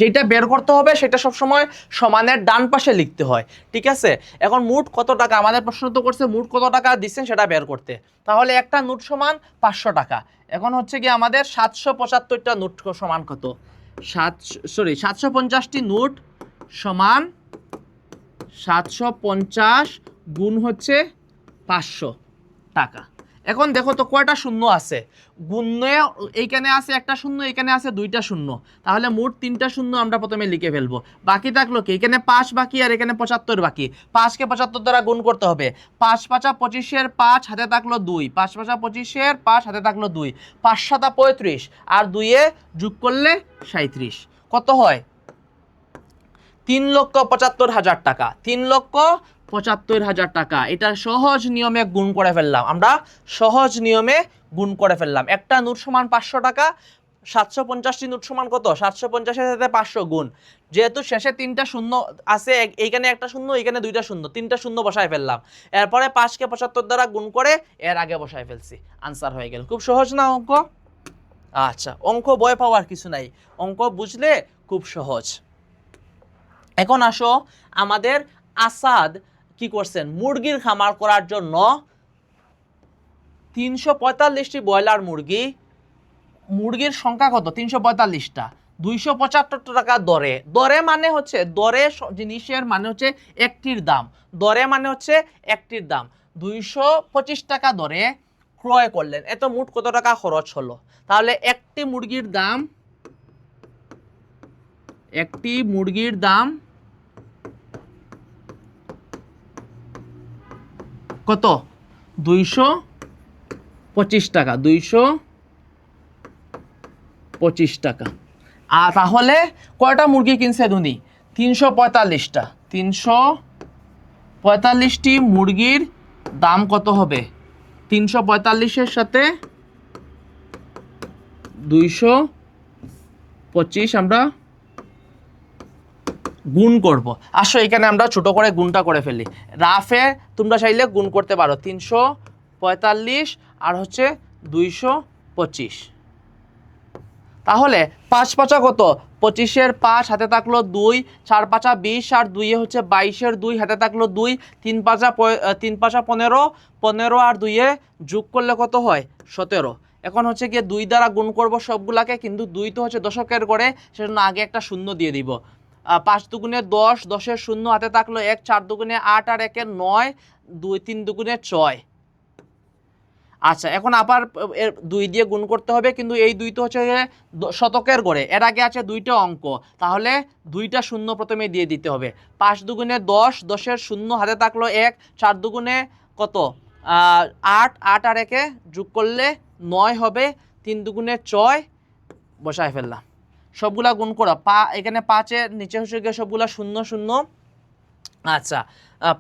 S1: যেটা বের করতে হবে সেটা সবসময় সমানের ডান পাশে লিখতে হয়, ঠিক আছে? এখন মোট কত টাকা, আমাদের প্রশ্ন তো করছে মোট কত টাকা দিচ্ছেন সেটা বের করতে। তাহলে একটা নোট সমান 500 টাকা। এখন হচ্ছে কি আমাদের 775টা নোট সমান কত, 750টি নোট সমান 750 গুণ হচ্ছে 500 টাকা। এখন দেখো তো কয়টা শূন্য আছে, গুণে এইখানে আছে একটা শূন্য, এখানে আছে 2টা শূন্য, তাহলে মোট 3টা শূন্য আমরা প্রথমে লিখে ফেলবো। বাকি থাকলো কি, এখানে 5 বাকি আর এখানে 75 বাকি। 5কে 75 দ্বারা গুণ করতে হবে। 5 5 25-এর 5 হাতে থাকলো 2, 5 5 25-এর 5 হাতে থাকলো 2, 5 7 35 আর 2-এ যোগ করলে 37, কত হয় 3,75,000 টাকা। 3,75,000 টাকা। এটা সহজ নিয়মে গুণ করে ফেললাম আমরা, একটা নোট সমান 500 টাকা, 750টি নোট সমান কত, 750-এর সাথে 500 গুণ। যেহেতু শেষে 3টা শূন্য আছে, এইখানে একটা শূন্য, এইখানে 2টা শূন্য, 3টা শূন্য বসায় ফেললাম। এরপরে 5কে 75 দ্বারা গুণ করে এর আগে বসায় ফেলছি, আনসার হয়ে গেল। খুব সহজ না অঙ্ক? আচ্ছা, অঙ্ক ভয় পাওয়ার কিছু নাই, অঙ্ক বুঝলে খুব সহজ। এখন আসো, আমাদের আসাদ কি করছেন, মুরগির খামার করার জন্য 345টি ব্রয়লার মুরগির সংখ্যা কত, 345টা, 275 টাকা দরে মানে হচ্ছে, জিনিসের মানে হচ্ছে একটির দাম, 225 টাকা দরে ক্রয় করলেন। এত মোট কত টাকা খরচ হলো? তাহলে একটি মুরগির দাম কত, 225 টাকা, 225 টাকা। আর তাহলে কয়টা মুরগি কিনছে উনি, 345টা, 345টি মুরগির দাম কত হবে, 345-এর সাথে 225 আমরা গুণ করব। আসো এখানে আমরা ছোট করে গুণটা করে ফেলি। রাফে তোমরা চাইলে গুণ করতে পারো, 345 আর হচ্ছে 225। তাহলে 5 5 কত, 25-এর 5 হাতে থাকলো 2, 4 5 20 আর 2-এ হচ্ছে 22-এর 2 হাতে থাকলো 2, 3 5 15, 15 আর 2-এ যোগ করলে কত হয় 17। এখন হচ্ছে গিয়ে 2 দ্বারা গুণ করব সবগুলাকে, কিন্তু 2 তো হচ্ছে দশকের করে, সেজন্য আগে একটা শূন্য দিয়ে দিব। 5 দুগুণে 10, 10-এর শূন্য হাতে থাকলো 1, 4 দুগুণে 8 আর 1-এ 9, 2 3 দুগুণে 6। আচ্ছা, এখন আবার 2 দিয়ে গুণ করতে হবে, কিন্তু এই 2 তো হচ্ছে শতকের গড়ে, এর আগে আছে 2টা অঙ্ক, তাহলে 2টা শূন্য প্রথমে দিয়ে দিতে হবে। 5 দুগুণে 10, 10-এর শূন্য হাতে থাকলো 1, 4 দুগুণে কত 8, 8 আর 1-এ যোগ করলে 9 হবে, 3 দুগুণে 6 বসায় ফেললাম। সবগুলা গুণ করো, এখানে 5-এর নিচে হচ্ছে গিয়ে সবগুলা 0 0। আচ্ছা,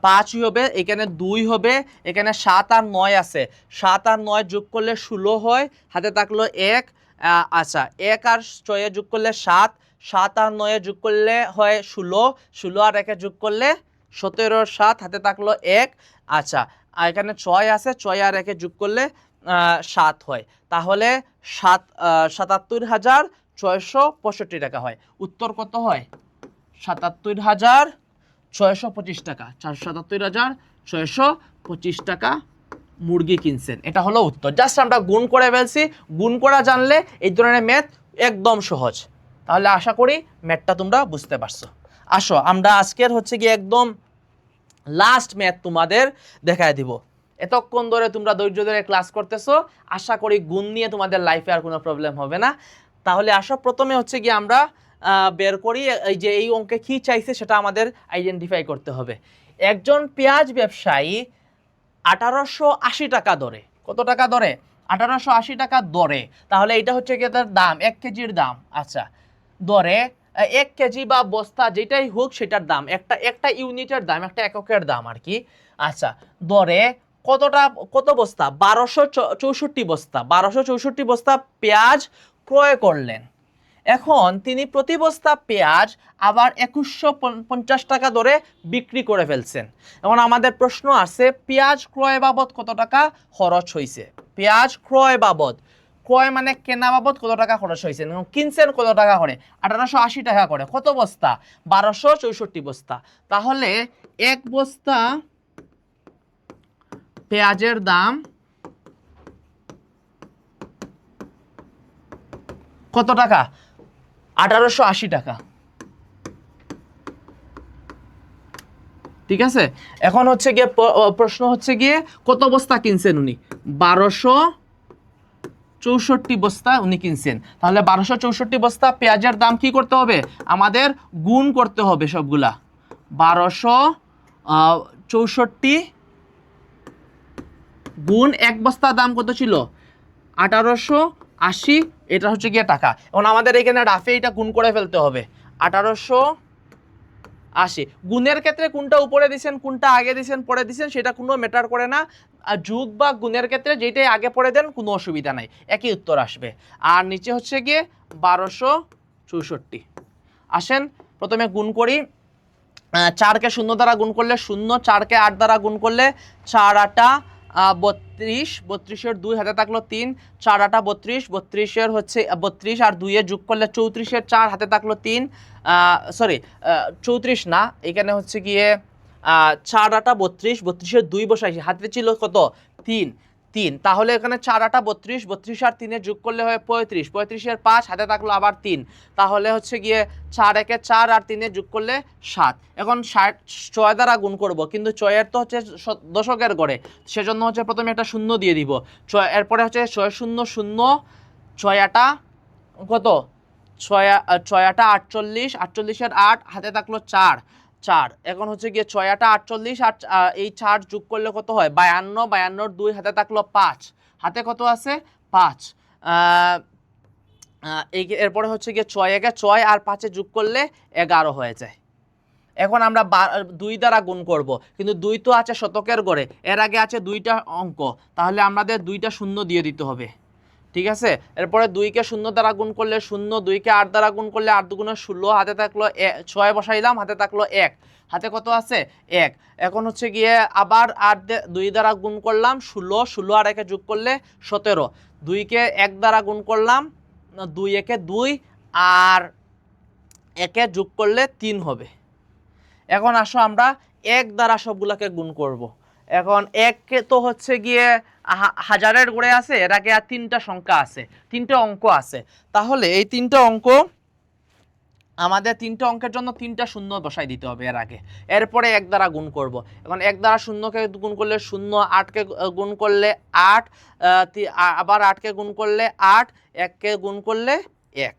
S1: 5 হবে, এখানে 2 হবে, এখানে 7 আর 9 আছে, 7 আর 9 যোগ করলে 16 হয়, হাতে থাকলো 1। আচ্ছা, 1 আর 6-এ যোগ করলে 7, 7 আর 9-এ যোগ করলে হয় 16, 16 আর 1-এ যোগ করলে 17 আর 7 হাতে থাকলো 1। আচ্ছা, এখানে 6 আছে, 6 আর 1-এ যোগ করলে 7 হয়, তাহলে 77,665 টাকা হয়। উত্তর কত হয়, 77,625 টাকা, 77,625 টাকা মুরগি কিনছেন। এটা হলো উত্তর। জাস্ট আমরা গুণ করে ফেলছি, গুণ করা জানলে এই ধরনের ম্যাথ একদম সহজ। তাহলে আশা করি ম্যাথটা তোমরা বুঝতে পারছো। আসো আমরা আজকের হচ্ছে কি একদম লাস্ট ম্যাথ তোমাদের দেখায় দিব। এতক্ষণ ধরে তোমরা ধৈর্য ধরে ক্লাস করতেছো, আশা করি গুণ নিয়ে তোমাদের লাইফে আর কোনো প্রবলেম হবে না। তাহলে আসো প্রথমে হচ্ছে কি আমরা বের করি এই যে এই অঙ্কে কি চাইছে সেটা আমাদের আইডেন্টিফাই করতে হবে। একজন পেঁয়াজ ব্যবসায়ী 1880 টাকা দরে, কত টাকা দরে? 1880 টাকা দরে। তাহলে এটা হচ্ছে কি তার দাম, 1 কেজির দাম। আচ্ছা, দরে 1 কেজি বা বস্তা যেটাই হোক সেটার দাম, একটা ইউনিটের দাম, একটা এককের দাম আর কি। আচ্ছা, দরে কত বস্তা? 1264 বস্তা, 1264 বস্তা পেঁয়াজ ক্রয় করলেন। এখন তিনি প্রতি বস্তা পেঁয়াজ আবার 2150 টাকা দরে বিক্রি করে ফেলছেন। এখন আমাদের প্রশ্ন আছে পেঁয়াজ ক্রয় বাবদ কত টাকা খরচ হয়েছে। পেঁয়াজ ক্রয় বাবদ, ক্রয় মানে কেনা বাবদ কত টাকা খরচ হয়েছে, কিনছেন কত টাকা করে? 1880 টাকা করে। কত বস্তা? 1264 বস্তা। তাহলে এক বস্তা পেঁয়াজের দাম কত টাকা? 1880 টাকা। ঠিক আছে, এখন হচ্ছে গিয়ে প্রশ্ন হচ্ছে গিয়ে কত বস্তা কিনছেন উনি? 1264 বস্তা উনি কিনছেন। তাহলে 1264 বস্তা পেঁয়াজের দাম কি করতে হবে? আমাদের গুণ করতে হবে সবগুলা। 1264 গুণ এক বস্তার দাম কত ছিল? 1880। এটা হচ্ছে গিয়ে টাকা। এখন আমাদের এখানে রাফে এটা গুণ করে ফেলতে হবে। 1880 গুণের ক্ষেত্রে কোনটা উপরে দিছেন, কোনটা আগে দিছেন, পরে দিছেন সেটা কোনো ম্যাটার করে না। যোগ বা গুণের ক্ষেত্রে যেটাই আগে পরে দেন কোনো অসুবিধা নাই, একই উত্তর আসবে। আর নিচে হচ্ছে গিয়ে 1264। আসেন প্রথমে গুণ করি। 4কে 0 দ্বারা গুণ করলে 0, 4কে 8 দ্বারা গুণ করলে 4 8 32, 32-এর 2 হাতে থাকলো 3, 4 8 32, 32-এর হচ্ছে 32 আর 2-এ যোগ করলে 34-এর 4 হাতে থাকলো 3, সরি 34 না, এখানে হচ্ছে গিয়ে 4 8 32, 32-এর 2 বসাইছি, হাতে ছিল কত? 3, 3। তাহলে এখানে 4 8 32, 32 আর 3-এ যোগ করলে হয় 35, 35-এর 5 হাতে থাকলো আবার 3, তাহলে হচ্ছে গিয়ে 4 1-এ 4 আর 3-এ যোগ করলে 7। এখন 6 দ্বারা গুণ করব, কিন্তু 6-এর তো হচ্ছে দশকের গড়ে, সেজন্য হচ্ছে প্রথমে একটা শূন্য দিয়ে দিব। এরপরে হচ্ছে 6 0 0, 6 8 কত? 6 8 48, 48-এর 8 হাতে থাকলো 4, 4। এখন হচ্ছে গিয়ে 6 8 48 আর এই 4 যোগ করলে কত হয়? 52, 52-এর 2 হাতে থাকলো 5, হাতে কত আছে? 5। এরপরে হচ্ছে গিয়ে 6 1-এ 6 আর 5-এ যোগ করলে 11 হয়ে যায়। এখন আমরা 2 দ্বারা গুণ করব, কিন্তু 2 তো আছে শতকের গড়ে, এর আগে আছে 2টা অঙ্ক, তাহলে আমাদের 2টা শূন্য দিয়ে দিতে হবে। ঠিক আছে, এরপরে 2কে 0 দ্বারা গুণ করলে 0, 2কে 8 দ্বারা গুণ করলে 8 2 16, হাতে থাকলো 6 বসাইলাম, হাতে থাকলো 1, হাতে কত আছে? 1। এখন হচ্ছে গিয়ে আবার 2 দ্বারা গুণ করলাম 16, 16 আর 1-এ যোগ করলে 17, 2কে 1 দ্বারা গুণ করলাম 2 1-এ 2 আর 1-এ যোগ করলে 3 হবে। এখন আসো আমরা 1 দ্বারা সবগুলাকে গুণ করব। এখন 1কে তো হচ্ছে গিয়ে হাজারের গড়ে আছে, এর আগে আর 3টা সংখ্যা আছে, 3টে অঙ্ক আছে, তাহলে এই 3টে অঙ্ক আমাদের 3টে অঙ্কের জন্য 3টা শূন্য বসাই দিতে হবে এর আগে, এরপরে 1 দ্বারা গুণ করব। এখন 1 দ্বারা 0-কে গুণ করলে 0, 8-কে গুণ করলে 8, আবার 8-কে গুণ করলে 8, 1-কে গুণ করলে 1।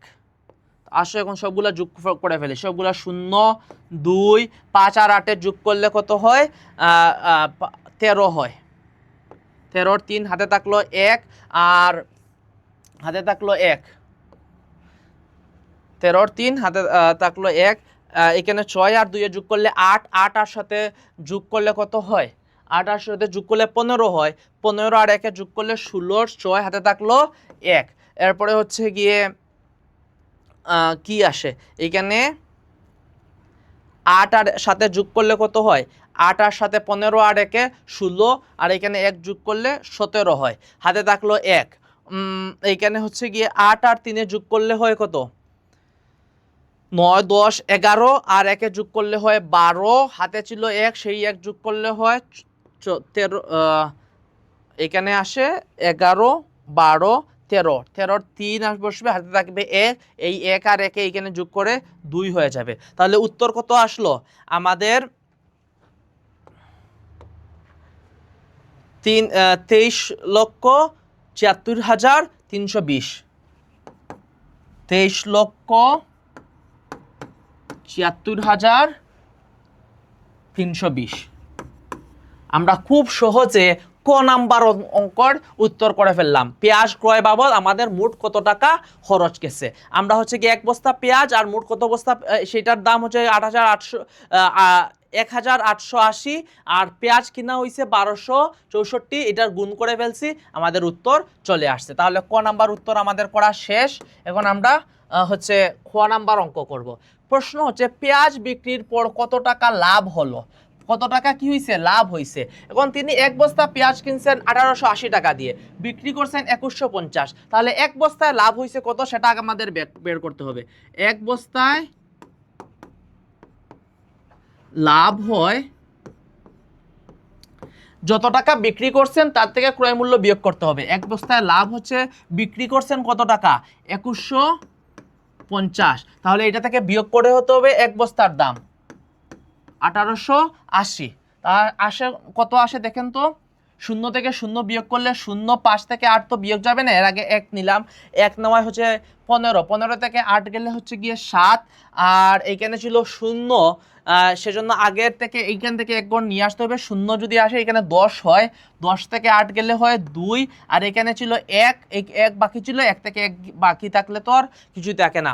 S1: আসো এখন সবগুলা যোগ করে ফেলি, সবগুলা 0 2 5 আর 8-এর যোগ করলে কত হয়? 13 হয়। 13-র 3 হাতে থাকলো 1 আর হাতে থাকলো 1, 13-র 3 হাতে থাকলো 1, এখানে 6 আর 2-এ যোগ করলে 8, 8 আর সাথে যোগ করলে কত হয়? 8 আর সাথে যোগ করলে 15 হয়, 15 আর 1-এ যোগ করলে 16, 6 হাতে থাকলো 1। এরপরে হচ্ছে গিয়ে কি আসে এখানে? 8 আর সাথে যোগ করলে কত হয়? 8 আর সাথে 15 আর 1-এ 16, আর এখানে 1 যোগ করলে 17 হয়, হাতে থাকলো 1। এইখানে হচ্ছে গিয়ে 8 আর 3-এ যোগ করলে হয় কত? 9 10 11, আর 1-এ যোগ করলে হয় 12, হাতে ছিল 1, সেই 1 যোগ করলে হয় 13, এখানে আসে 11 12 13, 13 3 বসবে, হাতে থাকবে 1, এই 1 আর 1 এইখানে যোগ করে 2 হয়ে যাবে। তাহলে উত্তর কত আসলো আমাদের? 23,76,320। 23,76,320। আমরা খুব সহজে ক নাম্বার অঙ্কর উত্তর করে ফেললাম। পেঁয়াজ ক্রয় বাবদ আমাদের মোট কত টাকা খরচ গেছে। আমরা হচ্ছে কি 1 বস্তা পেঁয়াজ আর মোট কত বস্তা, সেটার দাম হচ্ছে 1880, আর পেঁয়াজ কিনা হয়েছে 1264, এটার গুণ করে ফেলছি, আমাদের উত্তর চলে আসছে। তাহলে ক নাম্বার উত্তর আমাদের করা শেষ। এখন আমরা হচ্ছে খ নাম্বার অঙ্ক করব। প্রশ্ন হচ্ছে পেঁয়াজ বিক্রির পর কত টাকা লাভ হলো, কত টাকা কি হয়েছে লাভ হয়েছে। এখন তিনি 1 বস্তা পেঁয়াজ কিনছেন 1880 টাকা দিয়ে, বিক্রি করছেন 2150। তাহলে 1 বস্তায় লাভ হয়েছে কত সেটা আমাদের বের করতে হবে। 1 বস্তায় লাভ হয় যত টাকা বিক্রি করছেন তার থেকে ক্রয় মূল্য বিয়োগ করতে হবে। 1 বস্তায় লাভ হচ্ছে বিক্রি করছেন কত টাকা 2150, তাহলে এটা থেকে বিয়োগ করে হতে হবে 1 বস্তার দাম 1880। তার আসে কত আসে দেখেন তো, 0 থেকে 0 বিয়োগ করলে 0, 5 থেকে 8 তো বিয়োগ যাবে না, এর আগে 1 নিলাম, 1 নেওয়া হচ্ছে 15, 15 থেকে 8 গেলে হচ্ছে গিয়ে 7, আর এইখানে ছিল 0, সেজন্য আগের থেকে এইখান থেকে 1 গড় নিয়ে আসতে হবে। 0 যদি আসে এখানে 10 হয়, 10 থেকে 8 গেলে হয় 2, আর এখানে ছিল 1, 1 বাকি ছিল, 1 থেকে 1 বাকি থাকলে তো আর কিছুই থাকে না,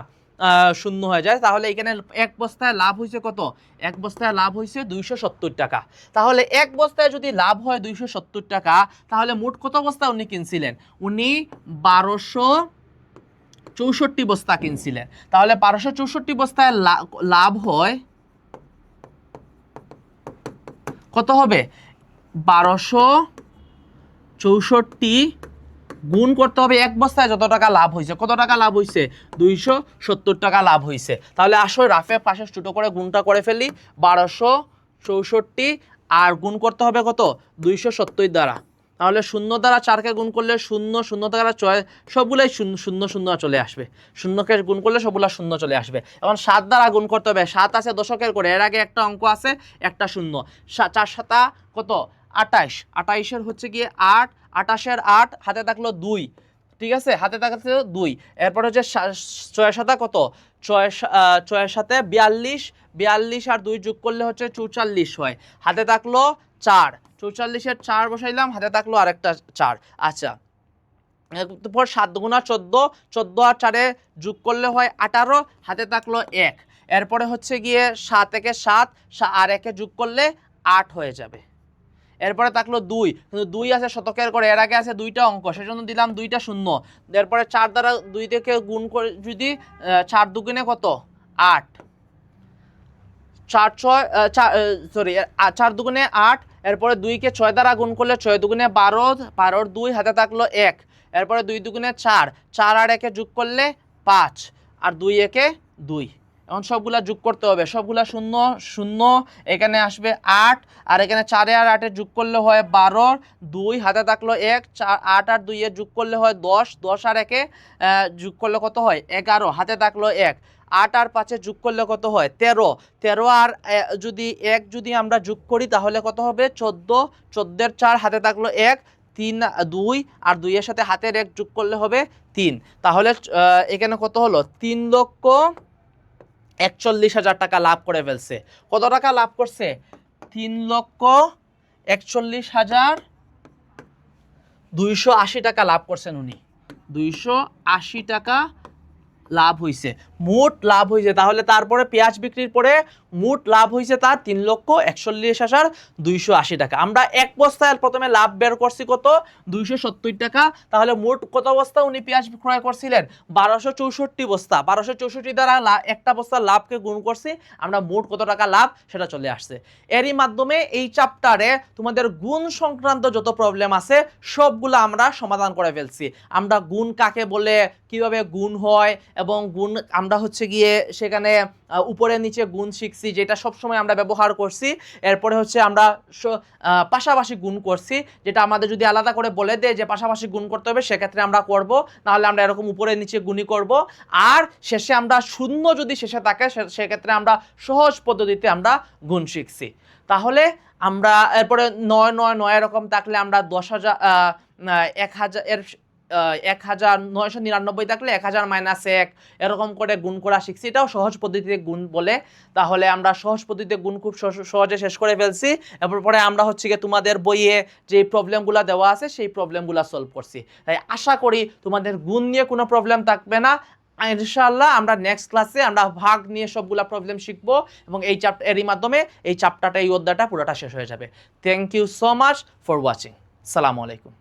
S1: 0 হয়ে যায়। তাহলে এখানে 1 বস্তায় লাভ হয়েছে কত, 1 বস্তায় লাভ হয়েছে 270 টাকা। তাহলে 1 বস্তায় যদি লাভ হয় 270 টাকা, তাহলে মোট কত বস্তা উনি কিনছিলেন, উনি 1264 বস্তা কিনছিলেন। তাহলে 1264 বস্তায় লাভ হয় কত হবে, 1264 গুণ করতে হবে 1 বস্তায় যত টাকা লাভ হয়েছে। কত টাকা লাভ হয়েছে, 270 টাকা লাভ হয়েছে। তাহলে আসলে রাফে পাশে ছোট করে গুণটা করে ফেলি, 1264 আর গুণ করতে হবে কত, 270 দ্বারা। তাহলে 0 দ্বারা 4কে গুণ করলে 0, 0 দ্বারা 6, সবগুলাই 0 0 চলে আসবে। 0কে গুণ করলে সবগুলা 0 চলে আসবে। এখন 7 দ্বারা গুণ করতে হবে, 7 আছে দশকের করে, এর আগে একটা অঙ্ক আছে, একটা 0, 4 7 কত 28, 28-এর হচ্ছে গিয়ে 8, 28-এর 8, হাতে থাকলো 2, ঠিক আছে, হাতে থাকলো 2। এরপর হচ্ছে 6 7 কত, 6 7 42, 42 আর 2 যোগ করলে হচ্ছে 44 হয়, হাতে থাকলো 4, 44-এর 4 বসাইলাম, হাতে থাকলো আরেকটা 4। আচ্ছা, এরপর 7 গুণা 14, 14 আর 4-এ যোগ করলে হয় 18, হাতে থাকলো 1। এরপরে হচ্ছে গিয়ে 7 একে 7 আর 1-এ যোগ করলে 8 হয়ে যাবে। এরপরে থাকলো 2, কিন্তু 2 আছে শতকের করে, এর আগে আছে 2টা অঙ্ক, সেজন্য দিলাম 2টা 0। এরপরে 4 দ্বারা 2 থেকে গুণ করে যদি 4 দুগুণে কত 8, 4 দুগুণে 8, এরপরে 2কে 6 দ্বারা গুণ করলে 6 দুগুণে 12, 12-র 2, হাতে থাকলো 1। এরপরে 2 দুগুণে 4, 4 আর 1-এ যোগ করলে 5, আর 2 একে 2। এখন সবগুলা যোগ করতে হবে, সবগুলা 0 0, এখানে আসবে 8, আর এখানে 4 আর 8-এ যোগ করলে হয় 12, 2 হাতে থাকলো 1, 8 আর 2-এ যোগ করলে হয় 10, 10 আর 1-এ যোগ করলে কত হয় 11, হাতে থাকলো 1, 8 আর 5-এ যোগ করলে কত হয় 13, 13 আর যদি 1 যদি আমরা যোগ করি তাহলে কত হবে 14, 14-এর 4, হাতে থাকলো 1, 3 2, আর 2-এর সাথে হাতের 1 যোগ করলে হবে 3। তাহলে এখানে কত হলো, 3,41,000 টাকা লাভ করে ফেলছে। কত টাকা লাভ করছে, 3,41,280 টাকা লাভ করছেন উনি, 280 টাকা লাভ হয়েছে, মোট লাভ হয়েছে। তাহলে তারপরে পেঁয়াজ বিক্রির পরে মোট লাভ হয়েছে তার 3,41,280 টাকা। আমরা 1 বস্তায় প্রথমে লাভ বের করছি কত, 270 টাকা। তাহলে মোট কত বস্তা উনি পেঁয়াজ ক্রয় করছিলেন, 1264 বস্তা। 1264 দ্বারা একটা বস্তার লাভকে গুণ করছি, আমরা মোট কত টাকা লাভ সেটা চলে আসছে। এরই মাধ্যমে এই চ্যাপ্টারে তোমাদের গুণ সংক্রান্ত যত প্রবলেম আছে সবগুলো আমরা সমাধান করে ফেলছি। আমরা গুণ কাকে বলে, কিভাবে গুণ হয়, এবং গুণ আমরা হচ্ছে গিয়ে সেখানে উপরে নিচে গুণ শিখছি, যেটা সবসময় আমরা ব্যবহার করছি। এরপরে হচ্ছে আমরা পাশাপাশি গুণ করছি, যেটা আমাদের যদি আলাদা করে বলে দেয় যে পাশাপাশি গুণ করতে হবে, সেক্ষেত্রে আমরা করব, নাহলে আমরা এরকম উপরে নিচে গুণই করব। আর শেষে আমরা শূন্য যদি শেষে থাকে সেক্ষেত্রে আমরা সহজ পদ্ধতিতে আমরা গুণ শিখছি। তাহলে আমরা এরপরে 9 এরকম থাকলে আমরা 10,000 1000 এর 1999 থাকলে 1000 মাইনাস 1 এরকম করে গুণ করা শিখছি, এটাও সহজ পদ্ধতিতে গুণ বলে। তাহলে আমরা সহজ পদ্ধতিতে গুণ খুব সহজে শেষ করে ফেলছি। এরপর পরে আমরা হচ্ছে গিয়ে তোমাদের বইয়ে যে প্রবলেমগুলো দেওয়া আছে সেই প্রবলেমগুলো সলভ করছি। তাই আশা করি তোমাদের গুণ নিয়ে কোনো প্রবলেম থাকবে না। ইনশাআল্লাহ আমরা নেক্সট ক্লাসে আমরা ভাগ নিয়ে সবগুলা প্রবলেম শিখবো, এবং এই এরই মাধ্যমে এই চ্যাপ্টারটা, এই অধ্যায়টা পুরোটা শেষ হয়ে যাবে। Thank you so much for watching. আসসালামু আলাইকুম।